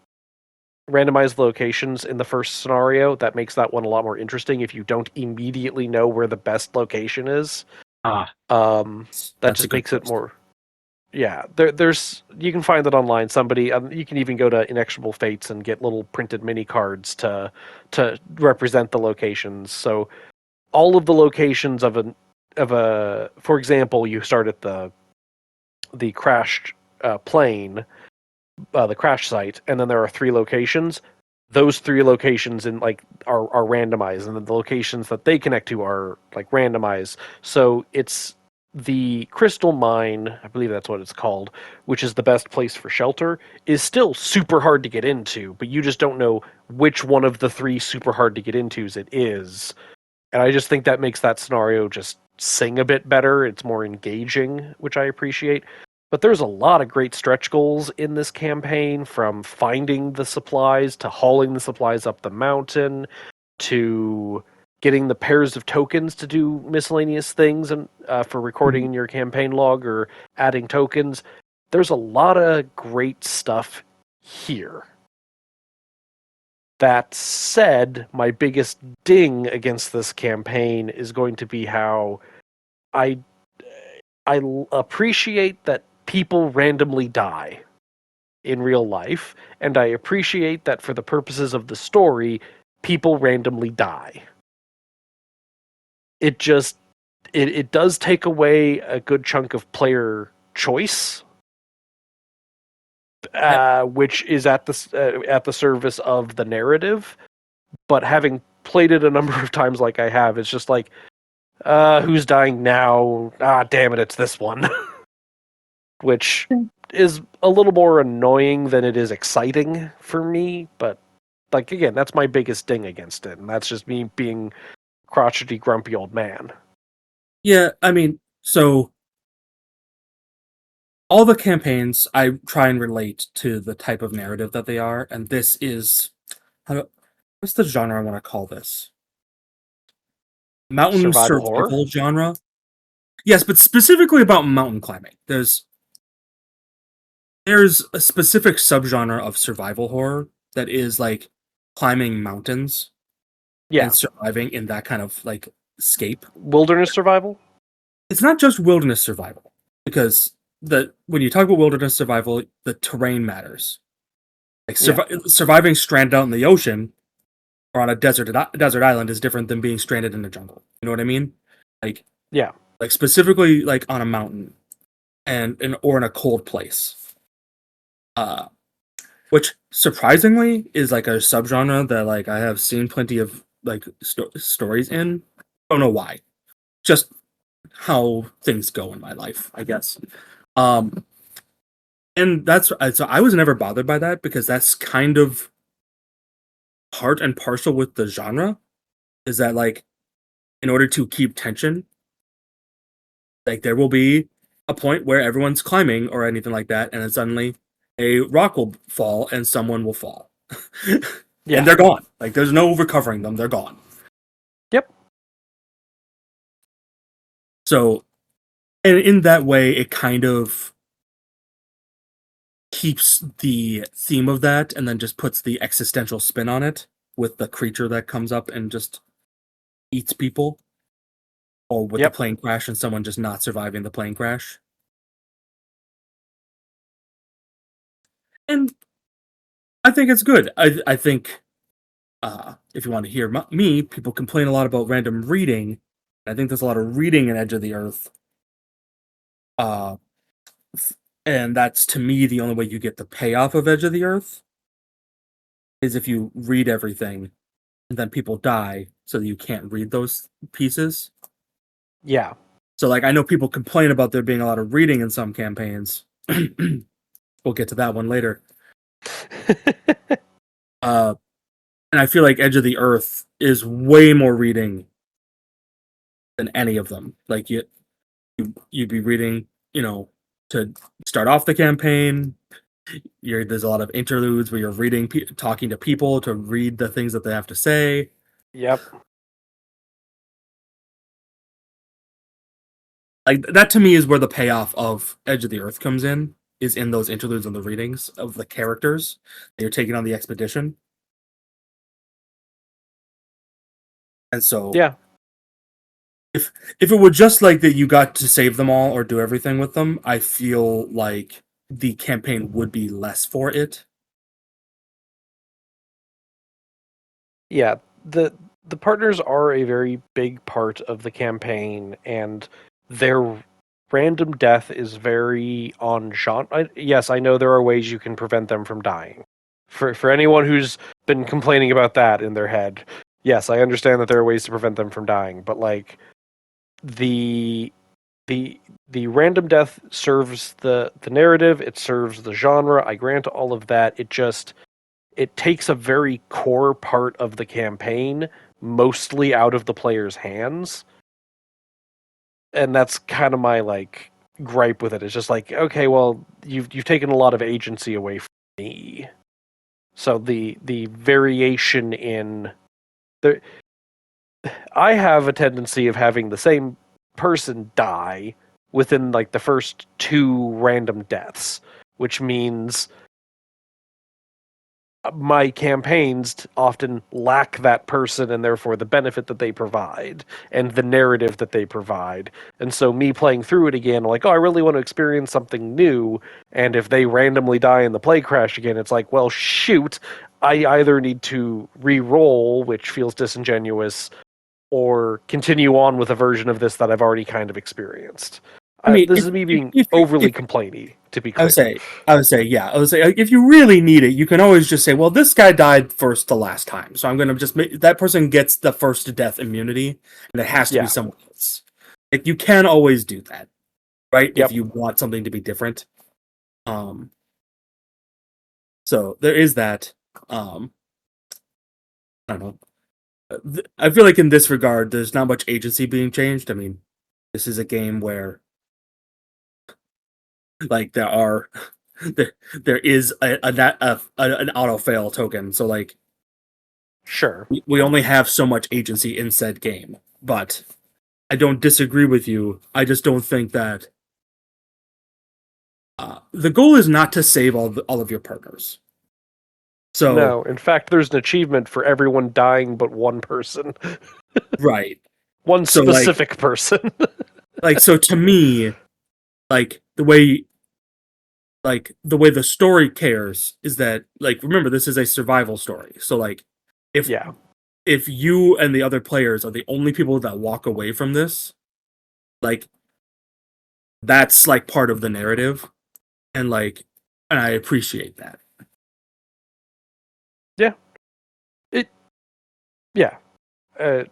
randomize the locations in the first scenario. That makes that one a lot more interesting. If you don't immediately know where the best location is, Ah, um, that that's a just good makes it choice. more. Yeah, there's you can find it online. Somebody you can even go to Inexorable Fates and get little printed mini cards to represent the locations. So all of the locations of a for example, you start at the crashed plane, the crash site, and then there are three locations. Those three locations in like are randomized, and then the locations that they connect to are like randomized. So it's the crystal mine, I believe that's what it's called, which is the best place for shelter, is still super hard to get into, but you just don't know which one of the three super hard to get into's it is. And I just think that makes that scenario just sing a bit better. It's more engaging, which I appreciate. But there's a lot of great stretch goals in this campaign, from finding the supplies to hauling the supplies up the mountain to getting the pairs of tokens to do miscellaneous things and for recording in your campaign log or adding tokens. there's a lot of great stuff here. That said, my biggest ding against this campaign is going to be how I I appreciate that people randomly die in real life, and I appreciate that for the purposes of the story, people randomly die. It just it does take away a good chunk of player choice, Yeah, which is at the service of the narrative. But having played it a number of times, like I have, it's just like, who's dying now? Ah, damn it, it's this one, which is a little more annoying than it is exciting for me. But like again, that's my biggest ding against it, and that's just me being crotchety, grumpy old man. yeah. I mean, so all the campaigns I try and relate to the type of narrative that they are, and this is what's the genre I want to call this? Mountain Survival horror? survival genre. Yes, but specifically about mountain climbing. There's a specific subgenre of survival horror that is like climbing mountains and Yeah. surviving in that kind of like scape. Wilderness survival? It's not just wilderness survival because the when you talk about wilderness survival, the terrain matters. Like Yeah. surviving stranded out in the ocean or on a desert island is different than being stranded in the jungle. You know what I mean? Like Yeah. like specifically like on a mountain and or in a cold place. Uh which surprisingly is like a subgenre that like I have seen plenty of like stories in. I don't know why. Just how things go in my life, I guess. Um and that's so I was never bothered by that because that's kind of part and parcel with the genre is that like in order to keep tension, like there will be a point where everyone's climbing or anything like that, and then suddenly a rock will fall and someone will fall. And Yeah. they're gone. Like there's no recovering them, they're gone. Yep. So and in that way it kind of keeps the theme of that and then just puts the existential spin on it with the creature that comes up and just eats people or with the Yep. plane crash and someone just not surviving the plane crash. And I think it's good. I think if you want to hear me, people complain a lot about random reading. I think there's a lot of reading in Edge of the Earth. Uh, and that's to me the only way you get the payoff of Edge of the Earth is if you read everything and then people die so that you can't read those pieces. Yeah. So like I know people complain about there being a lot of reading in some campaigns. We'll get to that one later. Uh, and I feel like Edge of the Earth is way more reading than any of them. Like you'd be reading, to start off the campaign. There's a lot of interludes where you're reading, talking to people to read the things that they have to say. Yep. Like that to me is where the payoff of Edge of the Earth comes in. Is in those interludes and the readings of the characters that you're taking on the expedition. And so Yeah. if it were just like that you got to save them all or do everything with them, I feel like the campaign would be less for it. Yeah. The partners are a very big part of the campaign, and their random death is very on genre. Yes, I know there are ways you can prevent them from dying. For anyone who's been complaining about that in their head, yes, I understand that there are ways to prevent them from dying, but like the the the random death serves the narrative, it serves the genre. I grant all of that. It takes a very core part of the campaign mostly out of the player's hands, and that's kind of my like gripe with it. It's just like, okay, well, you've taken a lot of agency away from me. So the variation in the I have a tendency of having the same person die within like the first 2 random deaths, which means my campaigns often lack that person and therefore the benefit that they provide and the narrative that they provide. And so me playing through it again, like, oh, I really want to experience something new. And if they randomly die in the play crash again, it's like, well, shoot, I either need to re-roll, which feels disingenuous, or continue on with a version of this that I've already kind of experienced. I mean, This is me being if overly complainy, to be I would clear. say, yeah, I would say if you really need it, you can always just say, well, this guy died first the last time, so I'm gonna just make that person gets the first to death immunity, and it has to be Yeah. someone else. Like you can always do that, right? If Yep. you want something to be different. Um, so there is that. I don't know. I feel like in this regard, there's not much agency being changed. I mean, this is a game where like there is an auto fail token, so like Sure. we only have so much agency in said game. But I don't disagree with you. I just don't think that the goal is not to save all of your partners. So No, in fact, there's an achievement for everyone dying but one person. right, One so specific person. so to me, like the way the story cares is that like remember this is a survival story. So like if Yeah. if you and the other players are the only people that walk away from this, like that's like part of the narrative, and I appreciate that. Yeah. It. Yeah. Uh,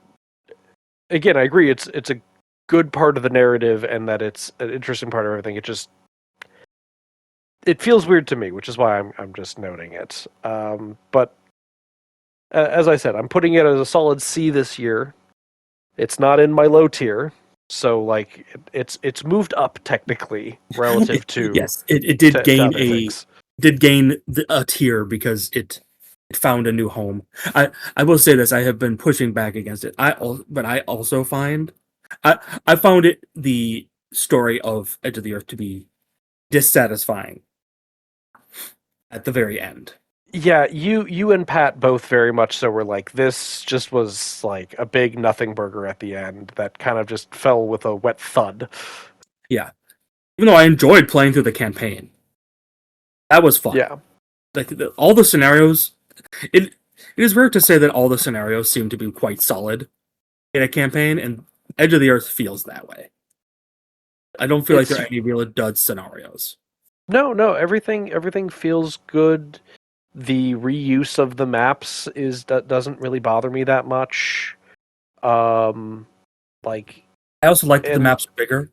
Again, I agree. It's a good part of the narrative, and that it's an interesting part of everything. It feels weird to me, which is why I'm just noting it. But as I said, I'm putting it as a solid C this year. It's not in my low tier, so like it's moved up technically relative Yes, it did to gain other things. a tier because it found a new home. I will say this: I have been pushing back against it. But I also find I I found the story of Edge of the Earth to be dissatisfying at the very end. Yeah, you and Pat both very much so were like, this just was like a big nothing burger at the end that kind of just fell with a wet thud. Yeah, even though I enjoyed playing through the campaign, that was fun. Yeah. Like all the scenarios, it it is rare to say that all the scenarios seem to be quite solid in a campaign, and Edge of the Earth feels that way. I don't feel like there It's are any real dud scenarios. no, everything feels good. The reuse of the maps is that doesn't really bother me that much. Um like I also like that the and maps are bigger.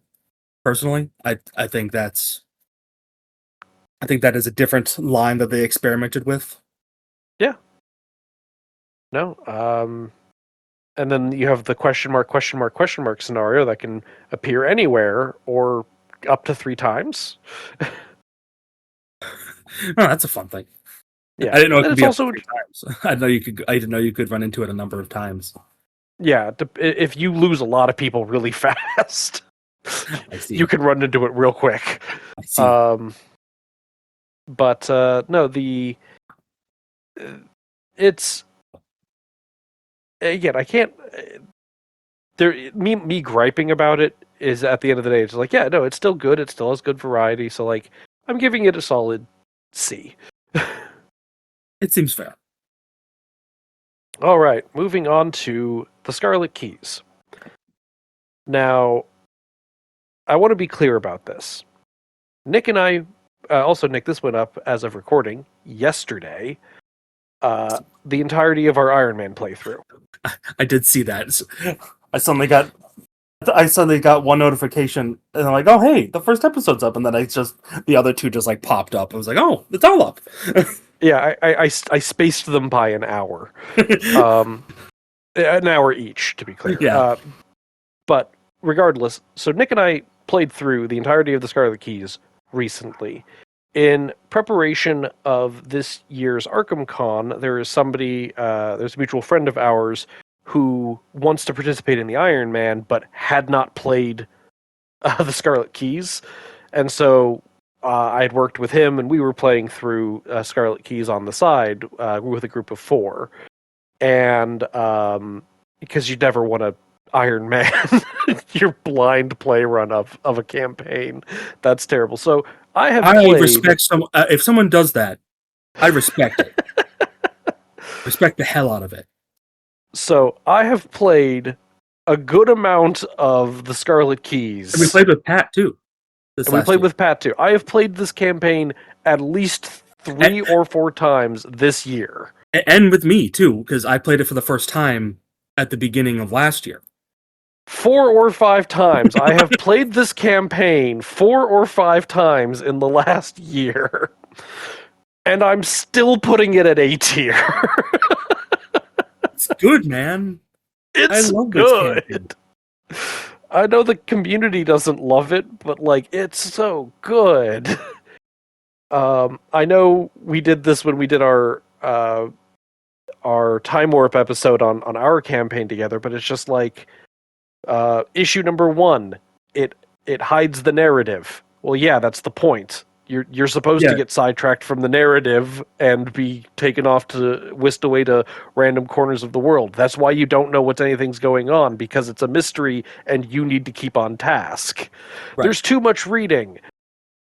Personally, I think that is a different line that they experimented with. yeah, no. And then you have the question mark, question mark, question mark scenario that can appear anywhere or up to 3 times. Oh, that's a fun thing. I Yeah. didn't know it And could it's be up to also, 3 times. I didn't know you could. I didn't know you could run into it a number of times. yeah, if you lose a lot of people really fast, I you see. can run into it real quick. I see. Um, but no, it's again, I can't. Me griping about it is at the end of the day, it's like, yeah, no, it's still good. It still has good variety. So like, I'm giving it a solid C. It seems fair. All right, moving on to the Scarlet Keys. Now, I want to be clear about this. Nick and I, also Nick, this went up as of recording yesterday. The entirety of our Iron Man playthrough. I did see that. I suddenly got one notification, and I'm like, "Oh, hey, the first episode's up!" And then the other two just like popped up. I was like, "Oh, it's all up." Yeah, I spaced them by um, an hour each, to be clear. Yeah, But regardless, so Nick and I played through the entirety of the Scarlet Keys recently. In preparation of this year's Arkham Con, there's a mutual friend of ours who wants to participate in the Iron Man, but had not played the Scarlet Keys, and so I had worked with him, and we were playing through Scarlet Keys on the side with a group of four, and because you never want to Iron Man your blind play run of a campaign, that's terrible. So I have I played. respect some. If someone does that, I respect it. Respect the hell out of it. So I have played a good amount of the Scarlet And we Keys, played with Pat too this and we last played year, with Pat too. I have played this campaign at least and, 3 or 4 times this year. and with me too, because I played it for the first time at the beginning of last year. 4 or 5 times. I have played this campaign 4 or 5 times in the last year, and I'm still putting it at A tier. It's good, man. I It's love this campaign. good. I know the community doesn't love it, but like it's so good. I know we did this when we did our time warp episode on our campaign together, but it's just like issue number one, it it hides the narrative. Well, yeah, that's the point. You're supposed to Yeah, get sidetracked from the narrative and be taken off to whisked away to random corners of the world. That's why you don't know what anything's going on, because it's a mystery and you need to keep on task. right. There's too much reading.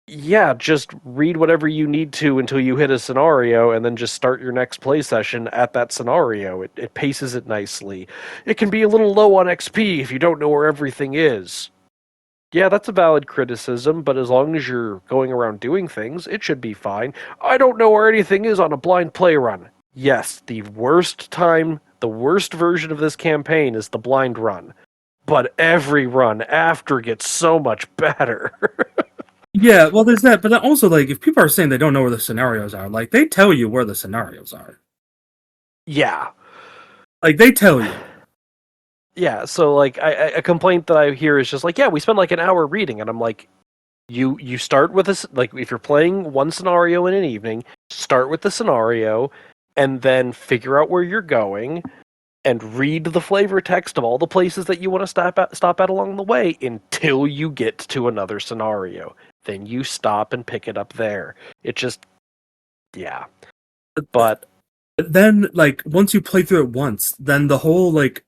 Yeah, just read whatever you need to until you hit a scenario and then just start your next play session at that scenario. It paces it nicely. It can be a little low on XP if you don't know where everything is. Yeah, that's a valid criticism, but as long as you're going around doing things, it should be fine. I don't know where anything is on a blind play run. Yes, the worst time, the worst version of this campaign is the blind run. But every run after gets so much better. Yeah, well, there's that, but then also, like, if people are saying they don't know where the scenarios are, like, they tell you where the scenarios are. Yeah. Like, they tell you. Yeah, so like a complaint that I hear is just like, yeah, we spend like an hour reading, and I'm like, you start with this, like if you're playing one scenario in an evening, start with the scenario, and then figure out where you're going, and read the flavor text of all the places that you want to stop at along the way until you get to another scenario. Then you stop and pick it up there. It just, yeah, but But then, like, once you play through it once, then the whole, like,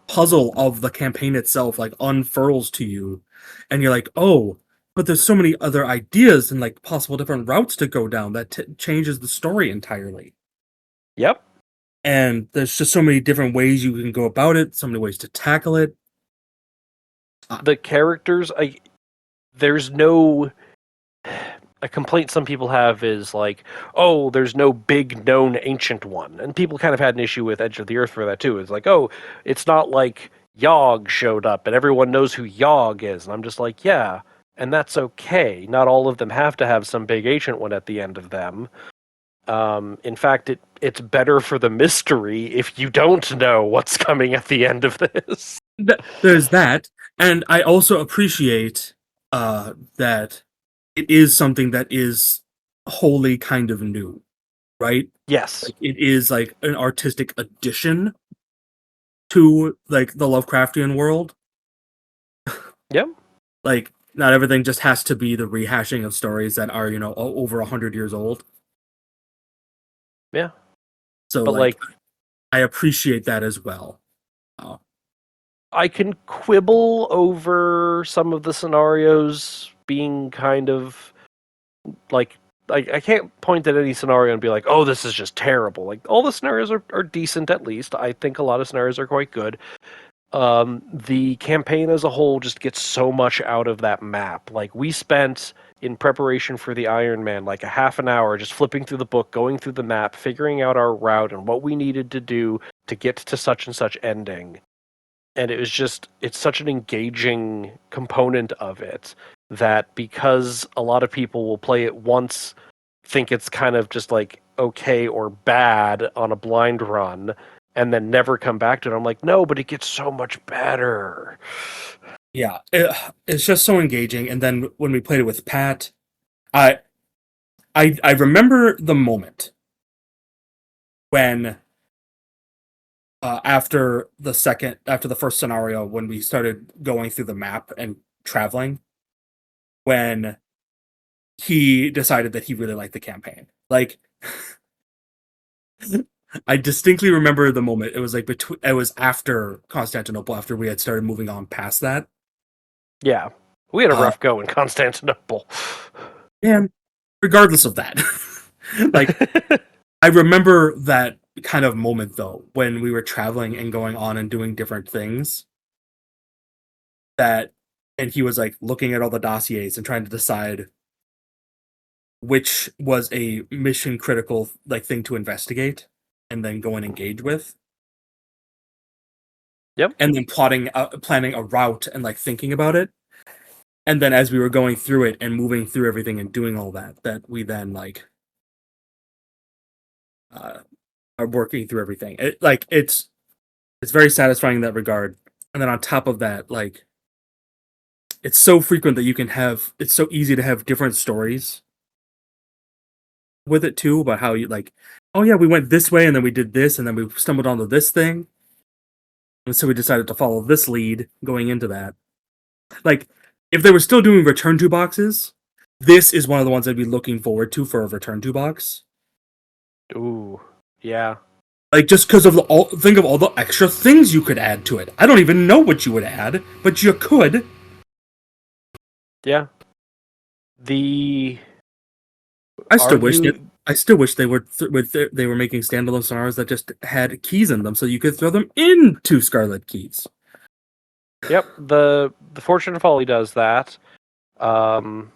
puzzle of the campaign itself, like, unfurls to you. And you're like, oh, but there's so many other ideas and, like, possible different routes to go down that changes the story entirely. yep. And there's just so many different ways you can go about it, so many ways to tackle it. The characters, there's no a complaint some people have is like, oh, there's no big known ancient one. And people kind of had an issue with Edge of the Earth for that too. It's like, oh, it's not like Yogg showed up and everyone knows who Yogg is. And I'm just like, yeah, and that's okay. Not all of them have to have some big ancient one at the end of them. In fact, it's better for the mystery if you don't know what's coming at the end of this. There's that. And I also appreciate that it is something that is wholly kind of new, right? Yes. Like it is like an artistic addition to like the Lovecraftian world. Yep. Like not everything just has to be the rehashing of stories that are, over 100 years old. Yeah. So But like like, I appreciate that as well. Uh, I can quibble over some of the scenarios being kind of like I can't point at any scenario and be like, oh, this is just terrible. Like all the scenarios are decent at least. I think a lot of scenarios are quite good. The campaign as a whole just gets so much out of that map. Like we spent in preparation for the Iron Man like a half an hour just flipping through the book, going through the map, figuring out our route and what we needed to do to get to such and such ending. And it's such an engaging component of it that because a lot of people will play it once, think it's kind of just like okay or bad on a blind run, and then never come back to it. I'm like, no, but it gets so much better. yeah, it's just so engaging. And then when we played it with Pat, I I remember the moment when after the first scenario when we started going through the map and traveling when he decided that he really liked the campaign. Like, I distinctly remember the moment. It was like between. It was after Constantinople, after we had started moving on past that. Yeah. We had a Uh, rough go in Constantinople. and regardless of that, like I remember that kind of moment though when we were traveling and going on and doing different things. That and he was like looking at all the dossiers and trying to decide which was a mission critical like thing to investigate and then go and engage with, Yep. and then planning a route and like thinking about it. And then as we were going through it and moving through everything and doing all that, that we then like uh, are working through everything. It's very satisfying in that regard. And then on top of that, like it's so frequent that you can have it's so easy to have different stories with it too about how you like, oh yeah, we went this way and then we did this and then we stumbled onto this thing. And so we decided to follow this lead going into that. Like, if they were still doing return to boxes, this is one of the ones I'd be looking forward to for a return to box. Ooh. Yeah. Like, just because of think of all the extra things you could add to it. I don't even know what you would add, but you could. Yeah. The I still wish that. argue I still wish they were they were making standalone scenarios that just had keys in them, so you could throw them into Scarlet keys. Yep, the Fortune and Folly does that. Um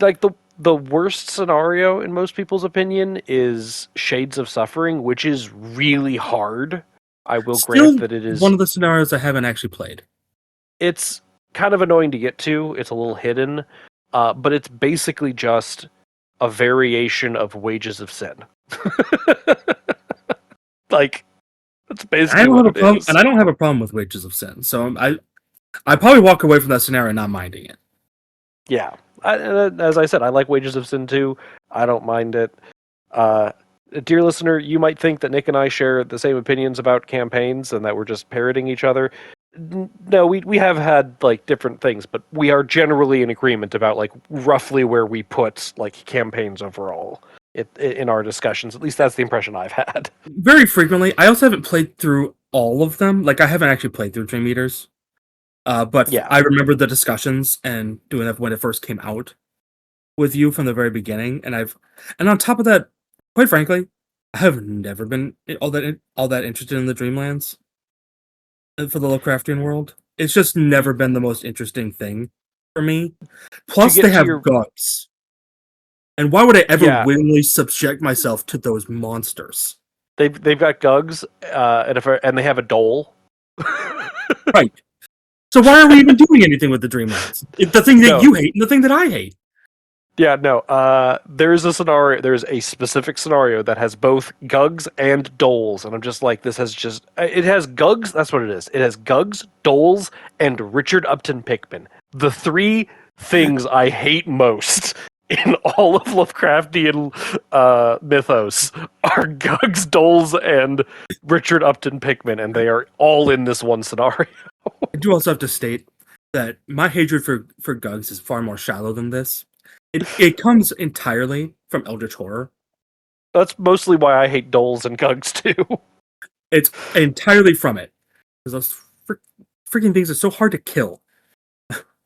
like the worst scenario in most people's opinion is Shades of Suffering, which is really hard. I will grant Still, that it one is. of the scenarios I haven't actually played. It's kind of annoying to get to. It's a little hidden, but it's basically just a variation of Wages of Sin. Like that's I basically don't have what a it problem, and is. I don't have a problem with Wages of Sin. So I probably walk away from that scenario not minding it. Yeah, as I said, I like Wages of Sin too. I don't mind it. Uh, Dear listener, you might think that Nick and I share the same opinions about campaigns and that we're just parroting each other. No, we have had like different things, but we are generally in agreement about like roughly where we put like campaigns overall in our discussions. At least that's the impression I've had. Very frequently, I also haven't played through all of them. Like I haven't actually played through Dream Eaters. But Yeah. I remember the discussions and doing that when it first came out with you from the very beginning, and on top of that, quite frankly, I have never been all that interested in the Dreamlands for the Lovecraftian world. It's just never been the most interesting thing for me. To Plus, they get to have your guts, and why would I ever yeah, willingly subject myself to those monsters? they've got Gugs, and they have a Dole. Right. So why are we even doing anything with the Dreamlands? The thing that No, you hate and the thing that I hate. yeah, no. There's a scenario. There's a specific scenario that has both Gugs and Doles, and I'm just like, this has just. It has Gugs. That's what it is. It has Gugs, Doles, and Richard Upton Pickman. The three things I hate most in all of Lovecraftian mythos are Gugs, Doles, and Richard Upton Pickman, and they are all in this one scenario. I do also have to state that my hatred for Gugs is far more shallow than this. It comes entirely from Eldritch Horror. That's mostly why I hate Doles and Gugs too. It's entirely from it because those freaking things are so hard to kill,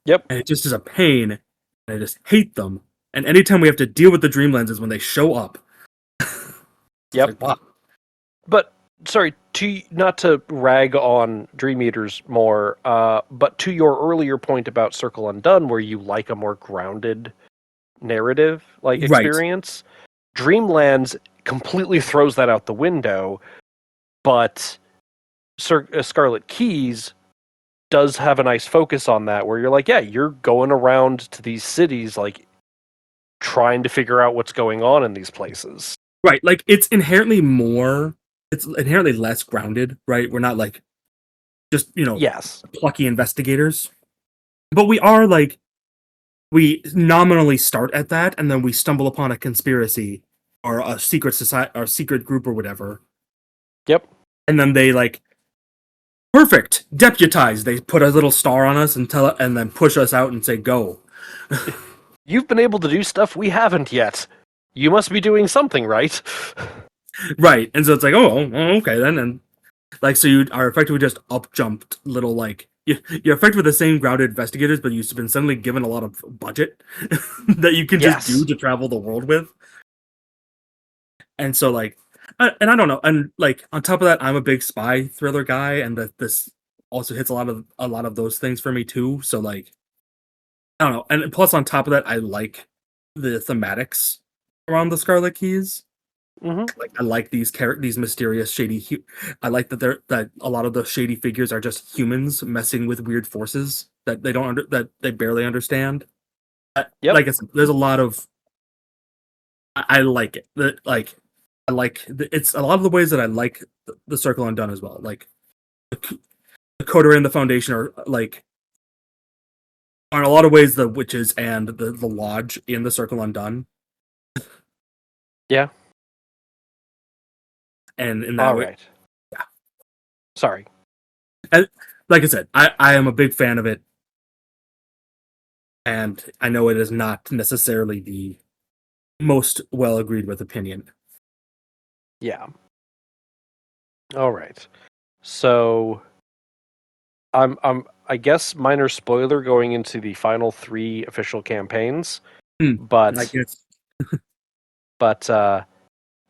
Yep. and it just is a pain. And I just hate them. And anytime we have to deal with the Dreamlands is when they show up. It's Yep. like, wow. But sorry, to not to rag on Dream Eaters more, but to your earlier point about Circle Undone, where you like a more grounded narrative like Right, experience, Dreamlands completely throws that out the window. But Scarlet Keys does have a nice focus on that, where you're like, yeah, you're going around to these cities, like trying to figure out what's going on in these places. right. Like it's inherently less grounded. Right, we're not like just Yes. plucky investigators, but we are like we nominally start at that, and then we stumble upon a conspiracy or a secret society or secret group or whatever, Yep. and then they like Perfect. Deputized. They put a little star on us and and then push us out and say go. You've been able to do stuff we haven't yet. You must be doing something right. Right. And so it's like, oh, okay then. And like, so you are effectively just up jumped little like you're effectively the same grounded investigators, but you've been suddenly given a lot of budget that you can just do Yes. to travel the world with. And so like, and I don't know, and like on top of that, I'm a big spy thriller guy, and that this also hits a lot of those things for me too. So like, I don't know, and plus on top of that, I like the thematics around the Scarlet Keys. Hmm. Like I like these mysterious shady. I like that a lot of the shady figures are just humans messing with weird forces that that they barely understand. Yep. Like I said, there's a lot of I like it. It's a lot of the ways that I like the Circle Undone as well. Like the Coterie and the Foundation are in a lot of ways the witches and the Lodge in the Circle Undone. Yeah. And in that All way, right. yeah. Sorry. And like I said, I am a big fan of it, and I know it is not necessarily the most well agreed with opinion. Yeah. All right. So I guess minor spoiler going into the final 3 official campaigns, I but guess. but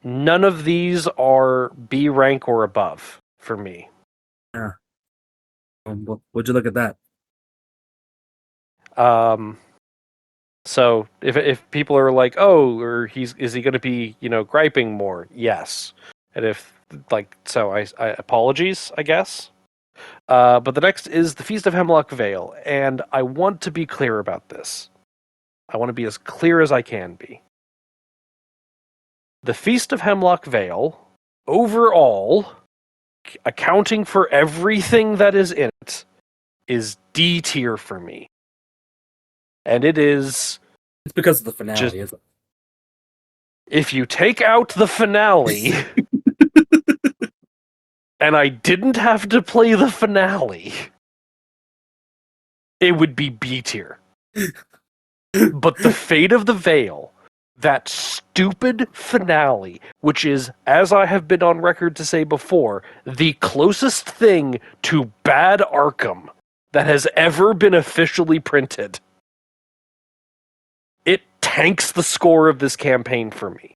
none of these are B rank or above for me. Yeah. Would you look at that? Um so if people are like, "Oh, or is he going to be, griping more?" Yes. And if like so I apologies, I guess. But the next is the Feast of Hemlock Vale, and I want to be clear about this. I want to be as clear as I can be. The Feast of Hemlock Vale, overall, accounting for everything that is in it, is D tier for me. And it is It's because of the just, finale, isn't if you take out the finale, and I didn't have to play the finale, it would be B tier. But the Fate of the Veil, that stupid finale, which is, as I have been on record to say before, the closest thing to bad Arkham that has ever been officially printed, it tanks the score of this campaign for me.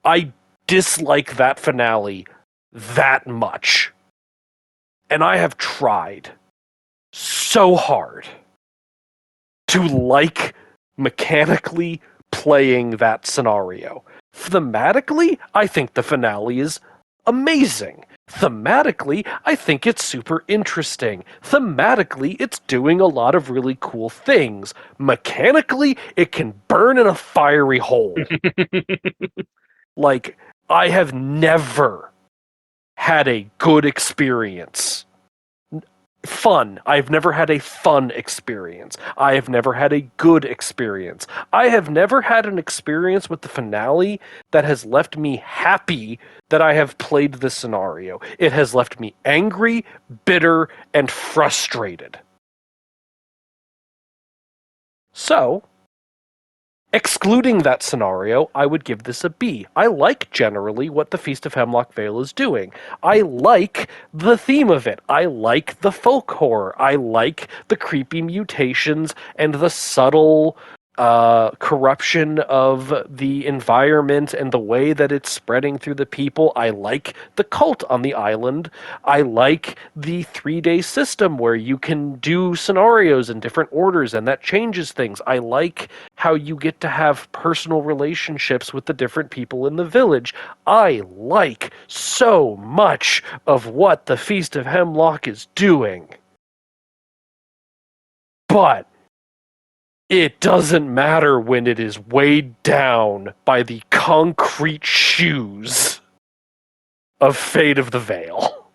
I dislike that finale that much. And I have tried so hard to like mechanically playing that scenario. Thematically, I think the finale is amazing. Thematically, I think it's super interesting. Thematically, it's doing a lot of really cool things. Mechanically, it can burn in a fiery hole. Like, I have never had a good experience. Fun. I've never had a fun experience. I have never had a good experience. I have never had an experience with the finale that has left me happy that I have played this scenario. It has left me angry, bitter, and frustrated. So, excluding that scenario, I would give this a B. I like generally what the Feast of Hemlock Vale is doing. I like the theme of it. I like the folk horror. I like the creepy mutations and the subtle corruption of the environment and the way that it's spreading through the people. I like the cult on the island. I like the 3-day system where you can do scenarios in different orders and that changes things. I like how you get to have personal relationships with the different people in the village. I like so much of what the Feast of Hemlock is doing. But it doesn't matter when it is weighed down by the concrete shoes of Fate of the Veil.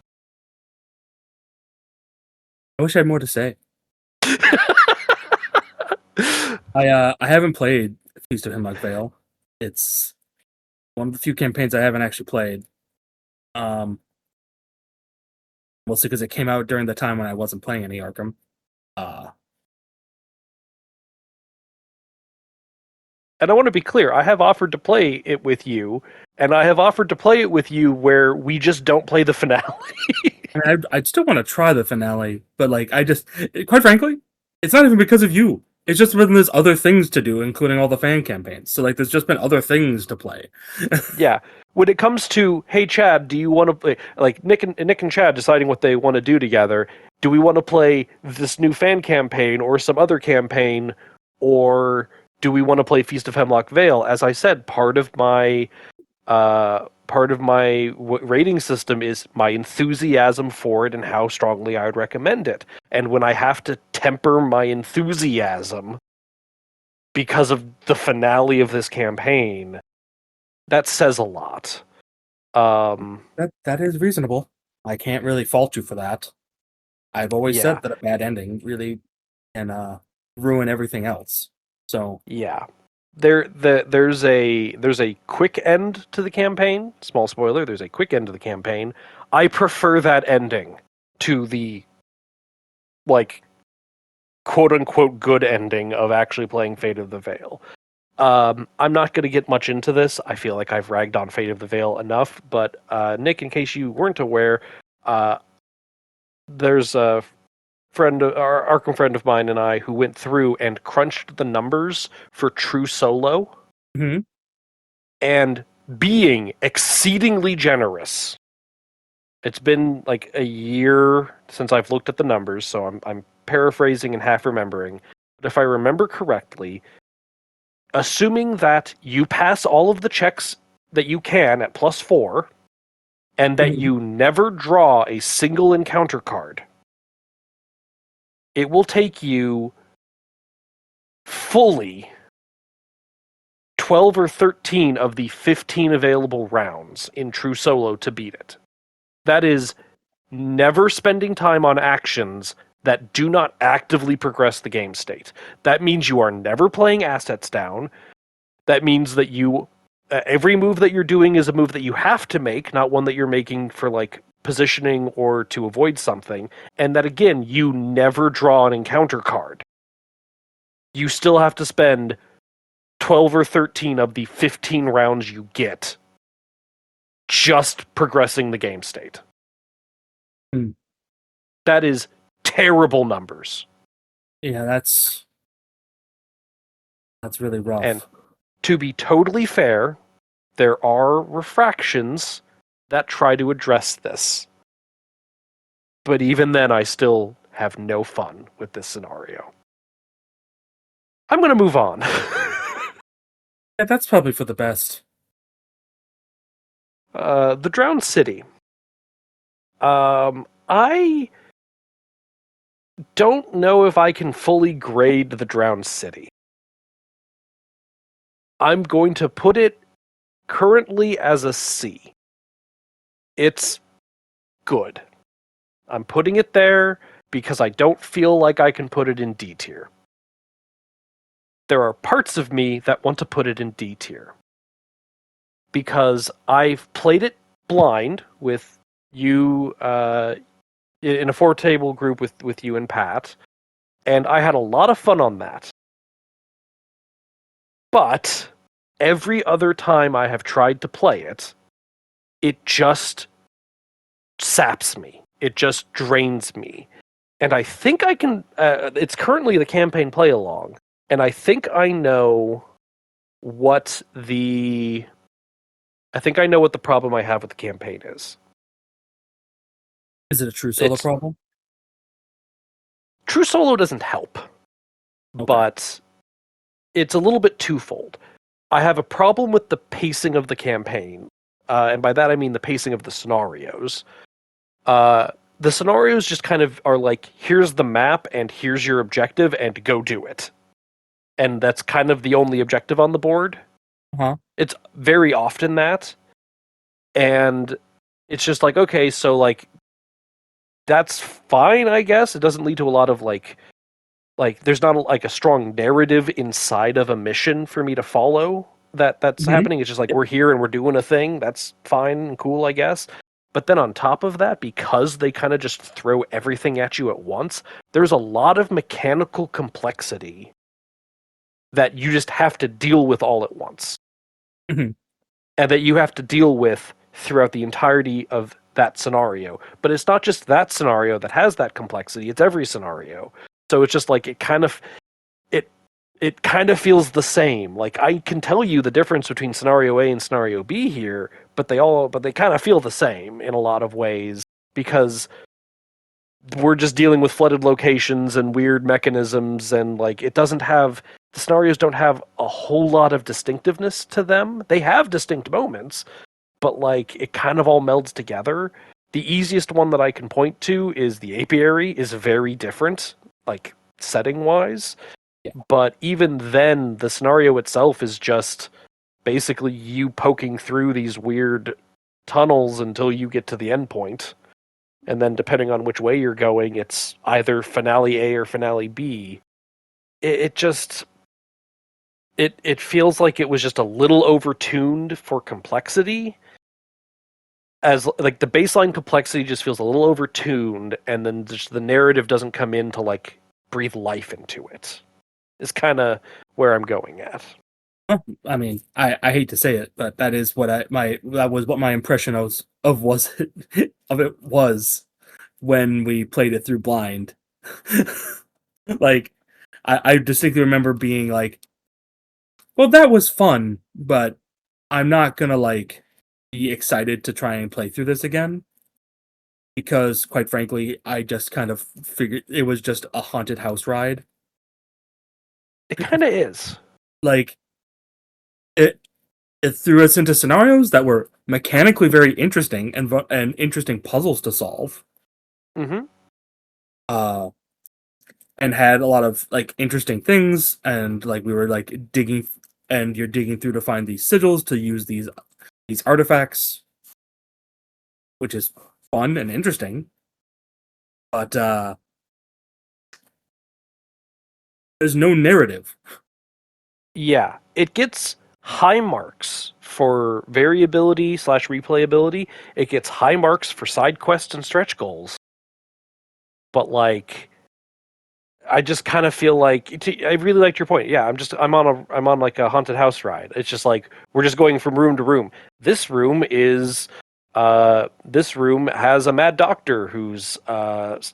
I wish I had more to say. I haven't played Feast of Hemlock Vale. It's one of the few campaigns I haven't actually played. Um, mostly because it came out during the time when I wasn't playing any Arkham. Uh, And I want to be clear, I have offered to play it with you, and I have offered to play it with you where we just don't play the finale. I'd still want to try the finale, but like I just, quite frankly, it's not even because of you. It's just when there's other things to do, including all the fan campaigns. So like, there's just been other things to play. Yeah. When it comes to, hey Chad, do you want to play, like Nick and Chad deciding what they want to do together? Do we want to play this new fan campaign or some other campaign, or do we want to play Feast of Hemlock Vale? As I said, part of my rating system is my enthusiasm for it and how strongly I would recommend it. And when I have to temper my enthusiasm because of the finale of this campaign, that says a lot. That is reasonable. I can't really fault you for that. I've always Yeah, said that a bad ending really can ruin everything else. So yeah. There's a quick end to the campaign. Small spoiler, there's a quick end to the campaign. I prefer that ending to the like quote unquote good ending of actually playing Fate of the Veil. I'm not going to get much into this. I feel like I've ragged on Fate of the Veil enough, but Nick, in case you weren't aware, uh, there's a our Arkham friend of mine and I who went through and crunched the numbers for True Solo, mhm. and being exceedingly generous. It's been like a year since I've looked at the numbers, so I'm paraphrasing and half remembering. But if I remember correctly, assuming that you pass all of the checks that you can at +4, and that Mhm. you never draw a single encounter card, it will take you fully 12 or 13 of the 15 available rounds in True Solo to beat it. That is never spending time on actions that do not actively progress the game state. That means you are never playing assets down. That means that every move that you're doing is a move that you have to make, not one that you're making for like positioning or to avoid something. And that again, you never draw an encounter card. You still have to spend 12 or 13 of the 15 rounds you get just progressing the game state. Mm. That is terrible numbers. Yeah, that's really And rough. to be totally fair, there are refractions that try to address this. But even then, I still have no fun with this scenario. I'm going to move on. Yeah, that's probably for the best. The Drowned City. I don't know if I can fully grade The Drowned City. I'm going to put it currently as a C. It's good. I'm putting it there because I don't feel like I can put it in D tier. There are parts of me that want to put it in D tier because I've played it blind with you in a 4-table group with you and Pat, and I had a lot of fun on that. But every other time I have tried to play it, it just saps me. It just drains me. And I think I can. It's currently the campaign play along, and I think I know what the. I think I know what the problem I have with the campaign is. Is it a true solo It's problem? True Solo doesn't help, Okay. but it's a little bit twofold. I have a problem with the pacing of the campaign, and by that I mean the pacing of the scenarios. Uh, the scenarios just kind of are like, here's the map, and here's your objective, and go do it. And that's kind of the only objective on the board. Uh-huh. It's very often that, and it's just like, okay, so like that's fine, I guess. It doesn't lead to a lot of like there's not like a strong narrative inside of a mission for me to follow that's Hmm. happening. It's just like we're here and we're doing a thing. That's fine and cool, I guess. But then on top of that, because they kind of just throw everything at you at once, there's a lot of mechanical complexity that you just have to deal with all at once. Mhm. And that you have to deal with throughout the entirety of that scenario. But it's not just that scenario that has that complexity, it's every scenario. So it's just like it it kind of feels the same. Like I can tell you the difference between scenario A and scenario B here, but they kind of feel the same in a lot of ways because we're just dealing with flooded locations and weird mechanisms, and like it doesn't have the scenarios don't have a whole lot of distinctiveness to them. They have distinct moments, but like it kind of all melds together. The easiest one that I can point to is the apiary is very different, like setting wise. Yeah. But even then, the scenario itself is just basically you poking through these weird tunnels until you get to the end point. And then, depending on which way you're going, it's either finale A or finale B. It just it feels like it was just a little overtuned for complexity. As like the baseline complexity just feels a little overtuned, and then just the narrative doesn't come in to like breathe life into it. Is kind of where I'm going at. I mean, I hate to say it, but that is what that was what my impression was of it was when we played it through blind. Like, I distinctly remember being like, "Well, that was fun, but I'm not gonna like be excited to try and play through this again." Because, quite frankly, I just kind of figured it was just a haunted house ride. It kind of is. Like, it it threw us into scenarios that were mechanically very interesting and interesting puzzles to solve. Mm-hmm. Uh, and had a lot of like interesting things, and like we were like digging, and you're digging through to find these sigils to use these artifacts, which is fun and interesting. But there's no narrative. Yeah, it gets high marks for variability slash replayability. It gets high marks for side quests and stretch goals. But like, I just kind of feel like I really liked your point. Yeah, I'm on like a haunted house ride. It's just like we're just going from room to room. This room has a mad doctor who's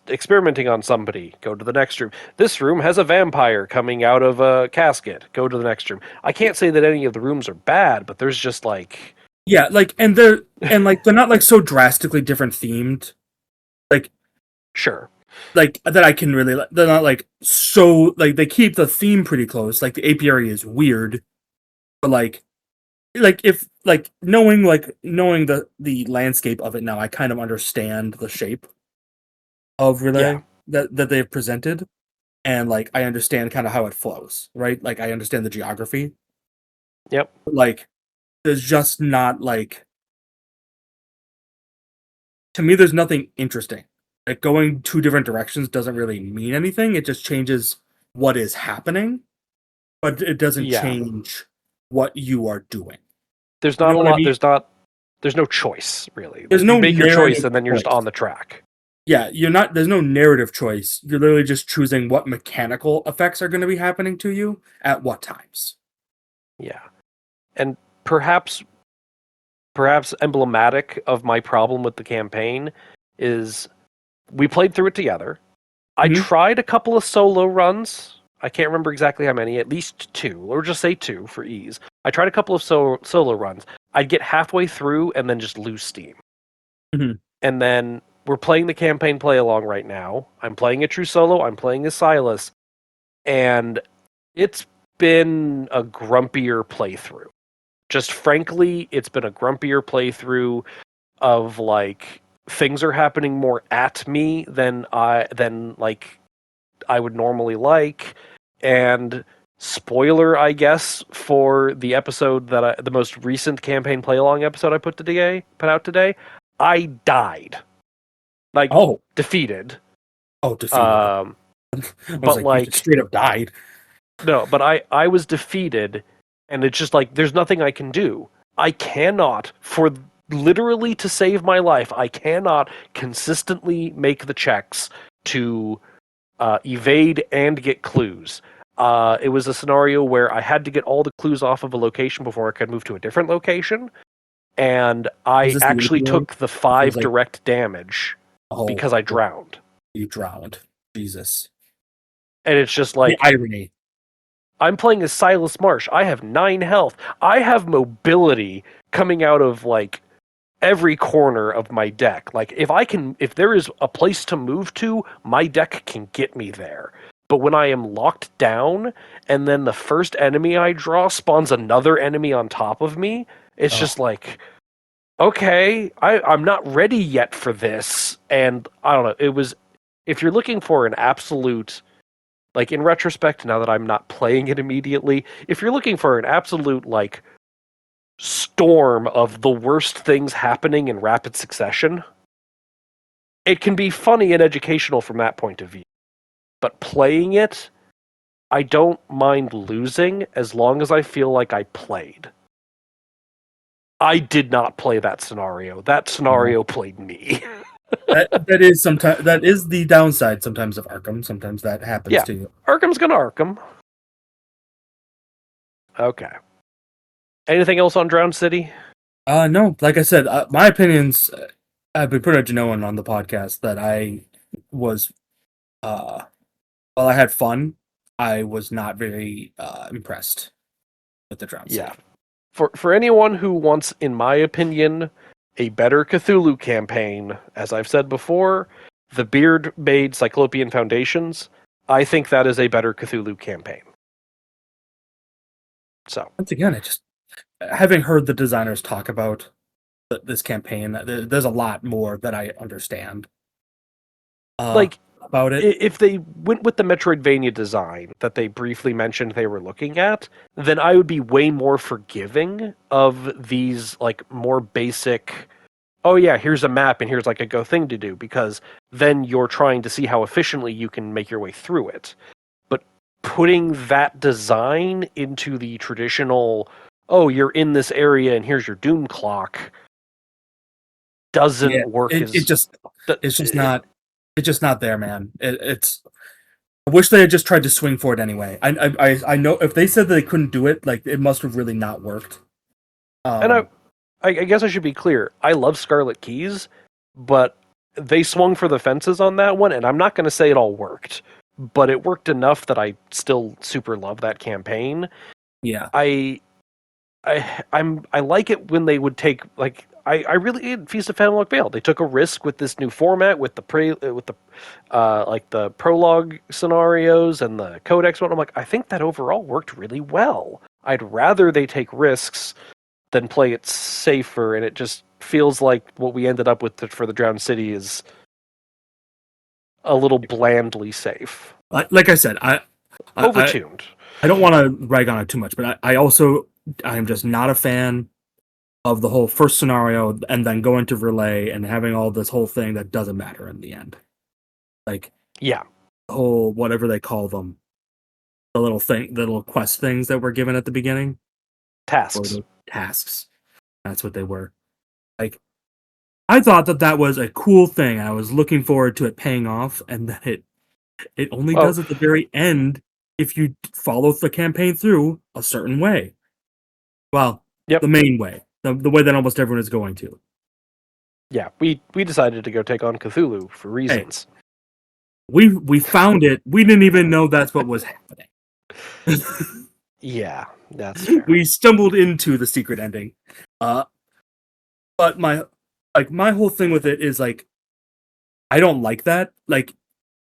experimenting on somebody. Go to the next room. This room has a vampire coming out of a casket. Go to the next room. I can't say that any of the rooms are bad, but there's just like Yeah, like they're not like so drastically different themed. Like sure. like that I can really they're not like so like they keep the theme pretty close. Like the apiary is weird, but like if knowing the landscape of it now, I kind of understand the shape of Yeah. relay that they've presented, and like I understand kind of how it flows, right? Like I understand the geography. Yep. But, like there's just not like to me there's nothing interesting. Like going two different directions doesn't really mean anything. It just changes what is happening, but it doesn't Yeah. change what you are doing. There's You not know a what I lot. mean? There's no choice really. There's Like you no make your choice narrative and then you're just choice. on the track. Yeah, you're not there's no narrative choice. You're literally just choosing what mechanical effects are going to be happening to you at what times. Yeah. And perhaps emblematic of my problem with the campaign is we played through it together. I Mhm. tried a couple of solo runs. I can't remember exactly how many, at least two, or just say two for ease. I tried a couple of solo runs. I'd get halfway through and then just lose steam. Mhm. And then we're playing the campaign play along right now. I'm playing a true solo, I'm playing as Silas, and it's been a grumpier playthrough. Just frankly, it's been a grumpier playthrough of like things are happening more at me than like I would normally like. And spoiler, I guess, for the episode the most recent campaign play along episode I put out today, I died. Like Oh, defeated. oh, defeated. Um I was but like, you just like straight up died. no, but I was defeated, and it's just like there's nothing I can do. I cannot for literally to save my life, I cannot consistently make the checks to evade and get clues. It was a scenario where I had to get all the clues off of a location before I could move to a different location, and Was I this the actually APA? took the It feels 5 like, direct damage oh, because I drowned. you drowned. Jesus. And it's just The like, irony. I'm playing as Silas Marsh. I have 9 health. I have mobility coming out of like every corner of my deck. Like if there is a place to move to, my deck can get me there. But when I am locked down and then the first enemy I draw spawns another enemy on top of me, it's Oh, just like, okay, I'm not ready yet for this. And I don't know, if you're looking for an absolute, like in retrospect, now that I'm not playing it immediately, if you're looking for an absolute like storm of the worst things happening in rapid succession, it can be funny and educational from that point of view. But playing it, I don't mind losing as long as I feel like I played. I did not play that scenario. That no. scenario played me. That is the downside sometimes of Arkham. Sometimes that happens Yeah, to you. Arkham's gonna Arkham. Okay. Anything else on Drowned City? No, like I said, my opinions. I've been pretty much known on the podcast that I was, uh, while I had fun, I was not very impressed with the Drowned Yeah. City. For anyone who wants, in my opinion, a better Cthulhu campaign, as I've said before, the Beard made Cyclopean Foundations. I think that is a better Cthulhu campaign. So, Once again, I just having heard the designers talk about this campaign, there's a lot more that I understand uh, like, about it. if they went with the Metroidvania design that they briefly mentioned they were looking at, then I would be way more forgiving of these, like, more basic, oh yeah, here's a map and here's like a go thing to do, because then you're trying to see how efficiently you can make your way through it. But putting that design into the traditional, oh, you're in this area and here's your doom clock, Yeah, doesn't work it as just th- it's just not it's just not there, man. It's I wish they had just tried to swing for it anyway. I know if they said that they couldn't do it, like it must have really not worked. and Um, I guess I should be clear. I love Scarlet Keys, but they swung for the fences on that one, and I'm not going to say it all worked, but it worked enough that I still super love that campaign. yeah, I I like it when they would take, like, I really in Feast of Fanlock Vale. They took a risk with this new format with the like the prologue scenarios and the codex one. I'm like, I think that overall worked really well. I'd rather they take risks than play it safer, and it just feels like what we ended up with for the Drowned City is a little blandly safe, like I said, I overtuned. I don't want to rag on it too much, but I also I'm just not a fan of the whole first scenario and then going to relay and having all this whole thing that doesn't matter in the end. Like Yeah, the whole whatever they call them, the little quest things that were given at the beginning, or tasks. the tasks. That's what they were. Like I thought that that was a cool thing. I was looking forward to it paying off, and then it only Oh, does at the very end if you follow the campaign through a certain way. Well, yep. the main way, the way that almost everyone is going to. Yeah, we decided to go take on Cthulhu for Hey, reasons. we found it. We didn't even know that's what was happening. Yeah, that's fair. We stumbled into the secret ending. Uh, but my whole thing with it is like I don't like that. Like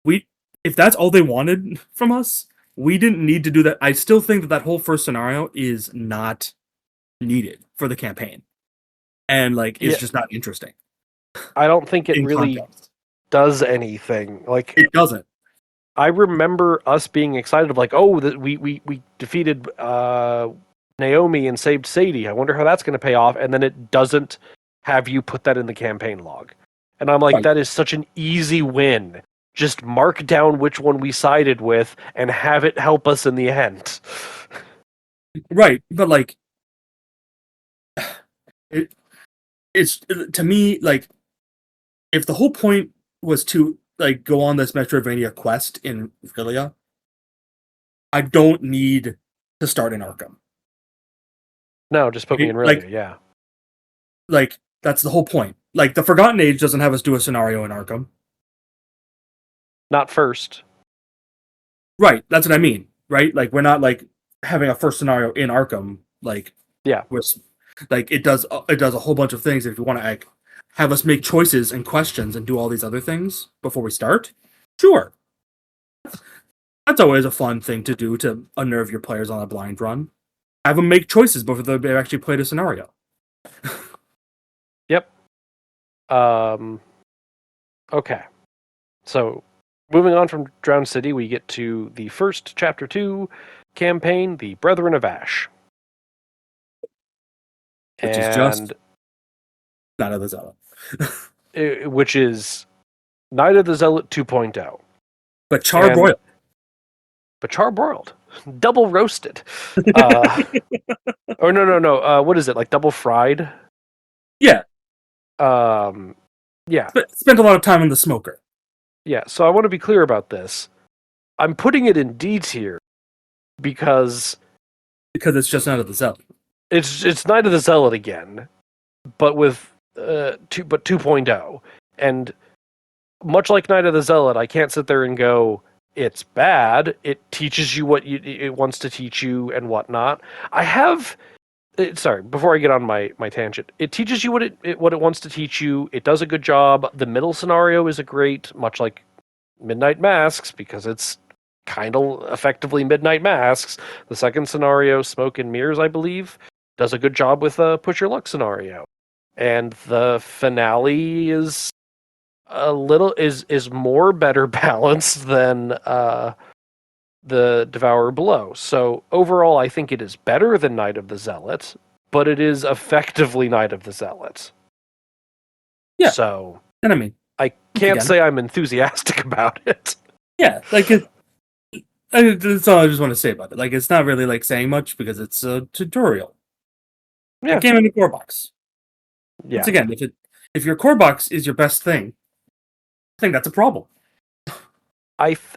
we if that's all they wanted from us, we didn't need to do that. I still think that that whole first scenario is not needed for the campaign, and like it's Yeah, just not interesting I don't think it in really context. does anything. Like, It doesn't. I remember us being excited of like, oh, that we defeated Naomi and saved Sadie. I wonder how that's going to pay off. And then it doesn't have you put that in the campaign log. And I'm like, Right. that is such an easy win. Just mark down which one we sided with and have it help us in the end. Right, but like it. it's to me like if the whole point was to like go on this Metroidvania quest in Aurelia, I don't need to start in Arkham. No, just put me Right? in Aurelia, yeah. Like that's the whole point. Like the Forgotten Age doesn't have us do a scenario in Arkham. Not first. Right, that's what I mean. Right? Like we're not like having a first scenario in Arkham. Like Yeah. with like it does a whole bunch of things. If you want to like have us make choices and questions and do all these other things before we start, sure. That's always a fun thing to do to unnerve your players on a blind run. Have them make choices before they've actually played a scenario. Yep. Okay. So, moving on from Drowned City, we get to the first Chapter 2 campaign, the Brethren of Ash. Which is just Night of the Zealot. Which is Night of the Zealot 2.0. But charbroiled. But charbroiled. Double roasted. Or no. What is it? Like double fried? Yeah. Yeah. Spent a lot of time in the smoker. Yeah, so I want to be clear about this. I'm putting it in D tier because it's just Night of the Zealot. It's Night of the Zealot again, but with 2.0. And much like Night of the Zealot, I can't sit there and go, it's bad. It teaches you what it wants to teach you and whatnot. Sorry, before I get on my tangent, it teaches you what it wants to teach you. It does a good job. The middle scenario is a great, much like Midnight Masks, because it's kind of effectively Midnight Masks. The second scenario, Smoke and Mirrors, I believe, does a good job with a Push Your Luck scenario. And the finale is more better balanced than the Devourer Below. So overall, I think it is better than Night of the Zealot, but it is effectively Night of the Zealot. Yeah. So, and I mean, I can't say I'm enthusiastic about it. Yeah, like that's all I just want to say about it. Like, it's not really like saying much because it's a tutorial. Yeah. It came in the core box. Yeah. Once again, if your core box is your best thing, I think that's a problem.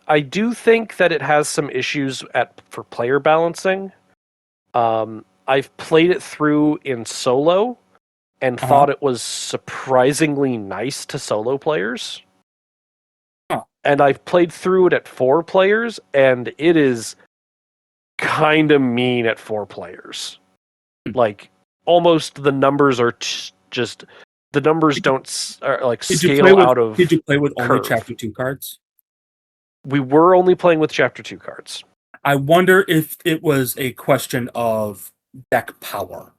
I do think that it has some issues for player balancing. I've played it through in solo and thought it was surprisingly nice to solo players. And I've played through it at 4 players, and it is kind of mean at 4 players. Like, almost the numbers are just... The numbers don't scale out of... Did you play with curve. only Chapter 2 cards? We were only playing with Chapter 2 cards. I wonder if it was a question of deck power.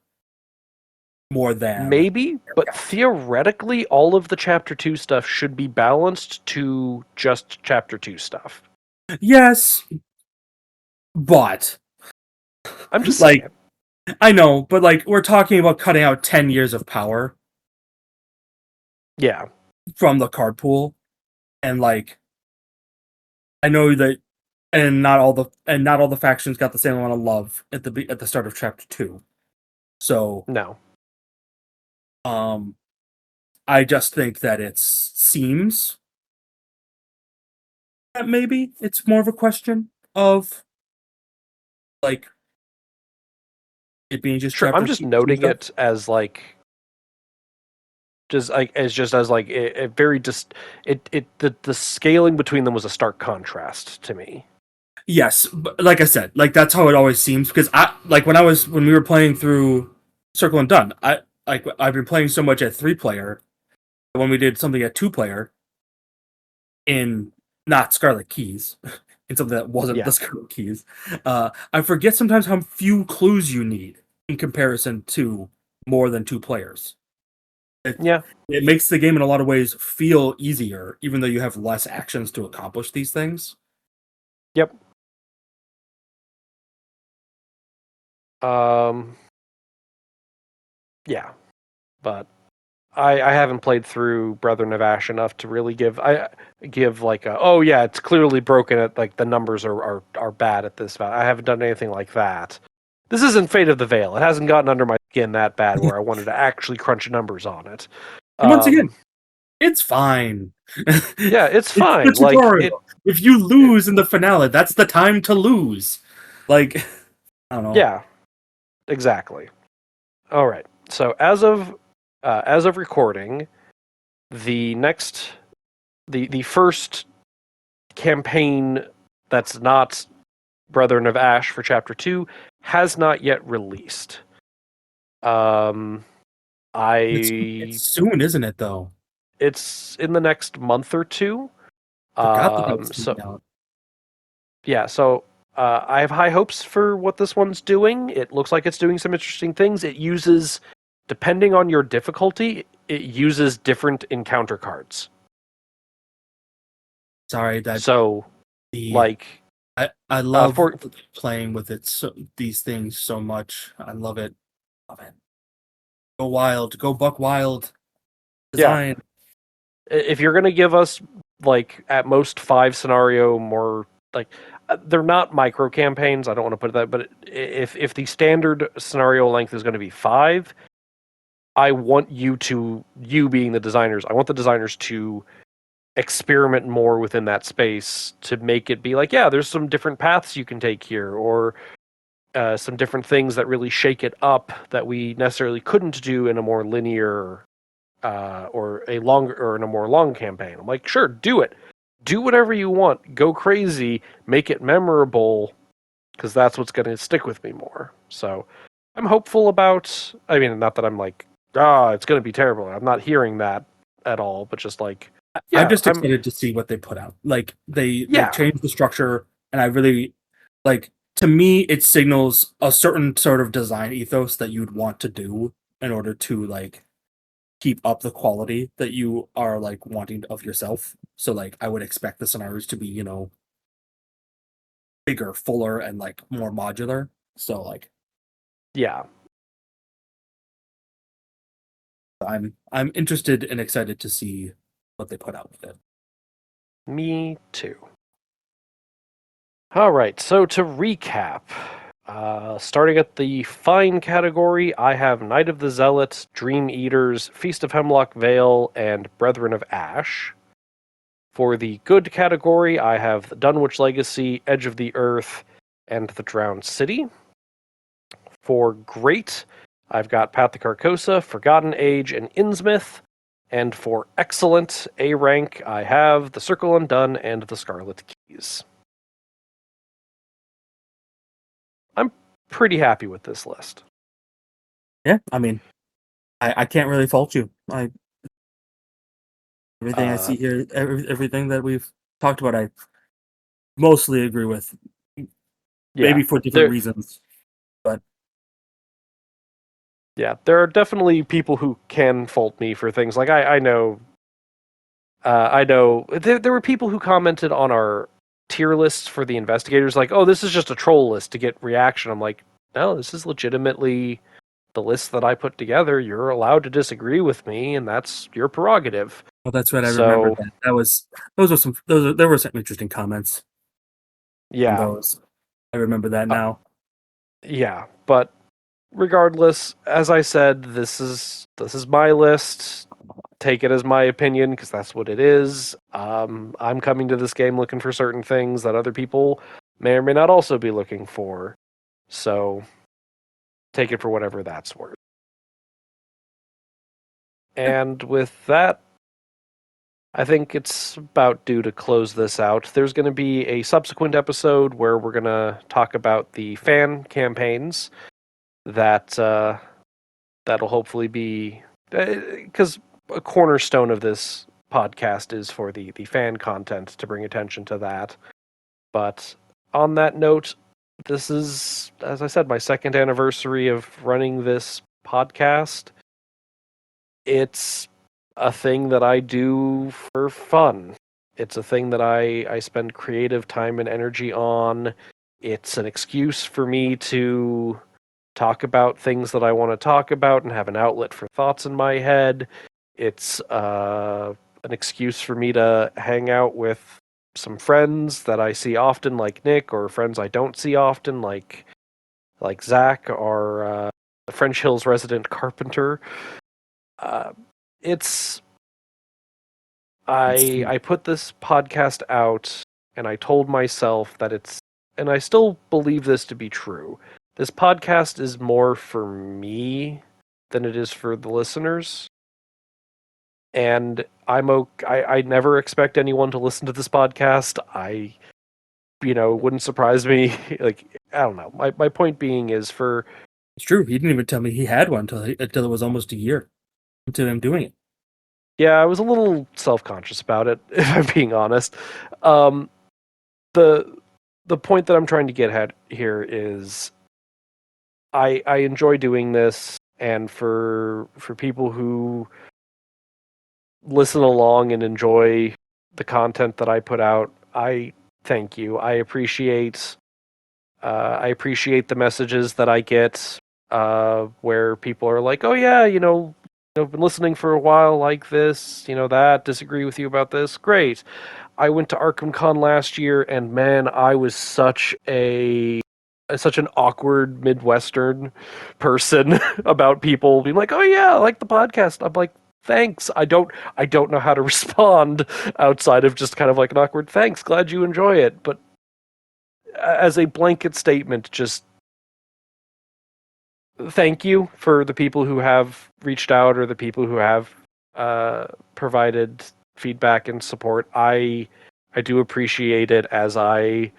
More than... Maybe, but theoretically, all of the Chapter 2 stuff should be balanced to just Chapter 2 stuff. Yes, but... I'm just saying. I know, but like, we're talking about cutting out 10 years of power. Yeah. From the card pool. And like... I know that not all the factions got the same amount of love at the start of Chapter 2. So... No. I just think that it seems that maybe it's more of a question of like it being just sure. I'm just noting it as like a very the scaling between them was a stark contrast to me. Yes, but like I said, like that's how it always seems because when we were playing through Circle and Done, I've been playing so much at 3-player. When we did something at 2-player in not Scarlet Keys, in something that wasn't the Scarlet Keys, I forget sometimes how few clues you need in comparison to more than 2 players. It makes the game in a lot of ways feel easier, even though you have less actions to accomplish these things. Yep. Yeah, but I haven't played through Brethren of Ash enough to really give like it's clearly broken at like the numbers are bad at this. I haven't done anything like that. This isn't Fate of the Veil. It hasn't gotten under my skin that bad where I wanted to actually crunch numbers on it. And once again, Um, it's fine. yeah, it's It's the fine. Like tutorial. If you lose in the finale, that's the time to lose. Like, I don't know. yeah, exactly. All right. So as of recording, the next the first campaign that's not Brethren of Ash for Chapter 2 has not yet released. Um, It's I soon, isn't it? Though. it's in the next month or two. Forgot that was So coming out. yeah, so I have high hopes for what this one's doing. It looks like it's doing some interesting things. It uses, depending on your difficulty, it uses different encounter cards. Sorry that So the like I love for playing with it. So these things so much. I love it. Love it. Go wild. Go buck wild. yeah, Design. if you're gonna give us like at most 5 more like they're not micro campaigns. I don't want to put that, but if the standard scenario length is going to be 5, I want you being the designers. I want the designers to experiment more within that space to make it be like, yeah, there's some different paths you can take here, or some different things that really shake it up that we necessarily couldn't do in a more linear or a longer or in a more long campaign. I'm like, sure, do it. Do whatever you want. Go crazy. Make it memorable because that's what's going to stick with me more. So I'm hopeful about. I mean, not that I'm like, it's going to be terrible. I'm not hearing that at all. But just like, I'm yeah, just excited to see what they put out. Like they've yeah, changed the structure, and I really like. To me, it signals a certain sort of design ethos that you'd want to do in order to like keep up the quality that you are like wanting of yourself. So like I would expect the scenarios to be, bigger, fuller, and like more modular. So like yeah, I'm interested and excited to see what they put out with it. me too. All right, so to recap, starting at the fine category, I have Night of the Zealots, Dream Eaters, Feast of Hemlock Vale, and Brethren of Ash. For the good category, I have the Dunwich Legacy, Edge of the Earth, and the Drowned City. For great, I've got Path to Carcosa, Forgotten Age, and Innsmouth. And for excellent, A rank, I have The Circle Undone and The Scarlet Keys. I'm pretty happy with this list. Yeah, I mean, I can't really fault you. I Everything I Uh, see here, everything that we've talked about, I mostly agree with. yeah, Maybe for different there, reasons, but yeah, there are definitely people who can fault me for things. Like I know there were people who commented on our tier lists for the investigators, like, "Oh, this is just a troll list to get reaction." I'm like, "No, this is legitimately the list that I put together. You're allowed to disagree with me, and that's your prerogative." well, that's what I remember. So That was there were some interesting comments on yeah, those. I remember that uh, now. yeah, but regardless, as I said, this is my list. Take it as my opinion because that's what it is. I'm coming to this game looking for certain things that other people may or may not also be looking for. So take it for whatever that's worth. And with that, I think it's about due to close this out. There's going to be a subsequent episode where we're going to talk about the fan campaigns that that'll hopefully be because a cornerstone of this podcast is for the fan content to bring attention to that. But on that note, this is, as I said, my second anniversary of running this podcast. It's a thing that I do for fun. It's a thing that I spend creative time and energy on. It's an excuse for me to talk about things that I want to talk about and have an outlet for thoughts in my head. It's an excuse for me to hang out with some friends that I see often, like Nick, or friends I don't see often, like Zach, or the French Hills resident carpenter. Uh, it's I put this podcast out, and I told myself that it's, and I still believe this to be true. This podcast is more for me than it is for the listeners. And I'm okay. I never expect anyone to listen to this podcast. Wouldn't surprise me. Like, I don't know. My point being is for, It's true. He didn't even tell me he had one until it was almost a year into him doing it. yeah, I was a little self-conscious about it, if I'm being honest. Um, the the point that I'm trying to get at here is I enjoy doing this, and for people who listen along and enjoy the content that I put out, I thank you. I appreciate the messages that I get where people are like, "Oh yeah, I've been listening for a while, like this, that, disagree with you about this. Great." I went to Arkham Con last year, and man, I was such an awkward Midwestern person about people being like, "Oh yeah, I like the podcast." I'm like, "Thanks." I don't know how to respond outside of just kind of like an awkward "Thanks, glad you enjoy it." But as a blanket statement, just thank you for the people who have reached out or the people who have provided feedback and support. I do appreciate it as I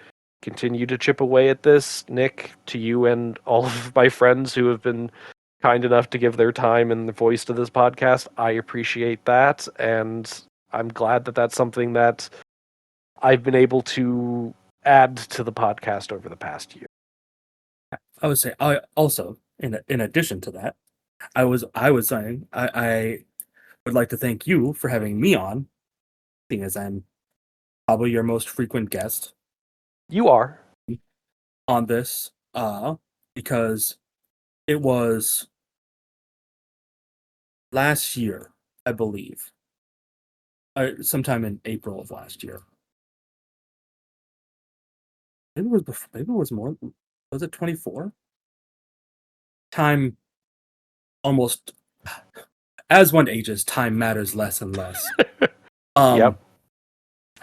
continue to chip away at this. Nick, to you and all of my friends who have been kind enough to give their time and the voice to this podcast, I appreciate that, and I'm glad that that's something that I've been able to add to the podcast over the past year. I would say I also in addition to that, I was saying I would like to thank you for having me on, seeing as I'm probably your most frequent guest You are. on this, because it was last year, I believe, sometime in April of last year. Maybe it was before, maybe it was more. Was it 24? Time almost as one ages, time matters less and less. Yep.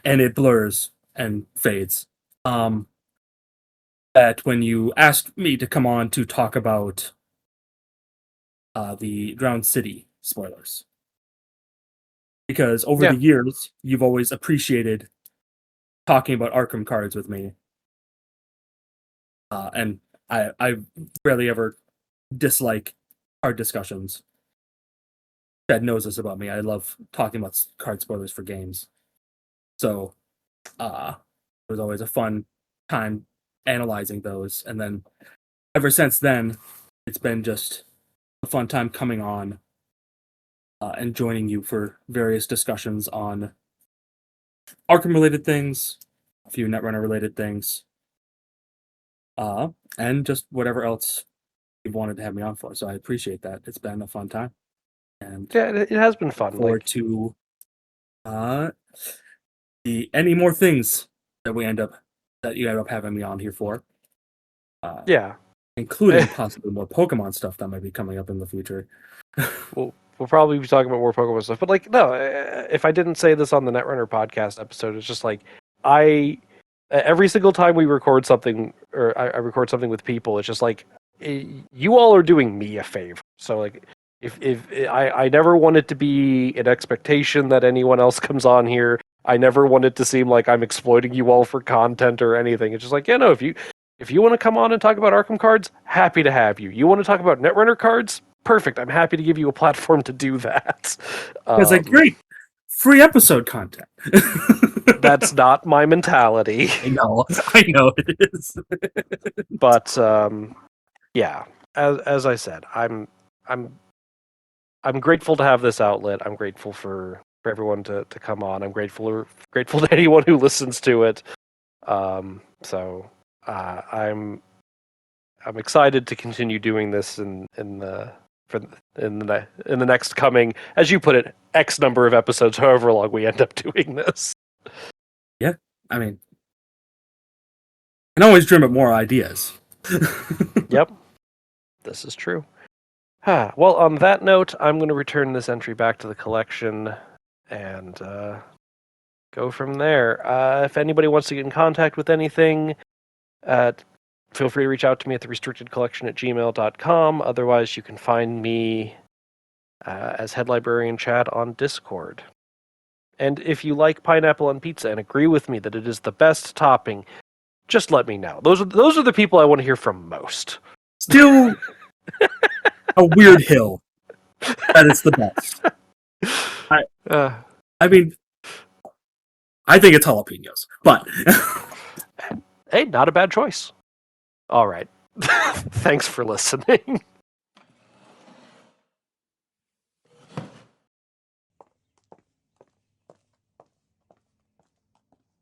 And it blurs and fades. That when you asked me to come on to talk about the Drowned City spoilers, because over Yeah. the years you've always appreciated talking about Arkham cards with me, and I rarely ever dislike card discussions. Chad knows this about me. I love talking about card spoilers for games. So it was always a fun time analyzing those. And then ever since then, it's been just a fun time coming on and joining you for various discussions on Arkham related things, a few Netrunner related things, and just whatever else you've wanted to have me on for. So I appreciate that. It's been a fun time. And Yeah, it has been look fun. forward Like, to uh, any more things that you end up having me on here for. yeah. Including possibly more Pokemon stuff that might be coming up in the future. We'll probably be talking about more Pokemon stuff. But like, no, if I didn't say this on the Netrunner podcast episode, it's just like I every single time we record something or I record something with people, it's just like you all are doing me a favor. So like, if I never want it to be an expectation that anyone else comes on here. I never want it to seem like I'm exploiting you all for content or anything. It's just like, if you want to come on and talk about Arkham cards, happy to have you. You want to talk about Netrunner cards? Perfect. I'm happy to give you a platform to do that. It's like great free episode content. That's not my mentality. I know it is. But yeah, as I said, I'm I'm grateful to have this outlet. I'm grateful for everyone to come on. I'm grateful to anyone who listens to it. So I'm excited to continue doing this in the next coming, as you put it, X number of episodes, however long we end up doing this. Yeah, I mean, I can always dream up more ideas. Yep, this is true. Well, on that note, I'm going to return this entry back to the collection and go from there. If anybody wants to get in contact with anything, feel free to reach out to me at therestrictedcollection@gmail.com. Otherwise, you can find me as Head Librarian Chad on Discord. And if you like pineapple on pizza and agree with me that it is the best topping, just let me know. Those are the people I want to hear from most. Still a weird hill that it's the best. I mean, I think it's jalapenos, but hey, not a bad choice. All right. Thanks for listening.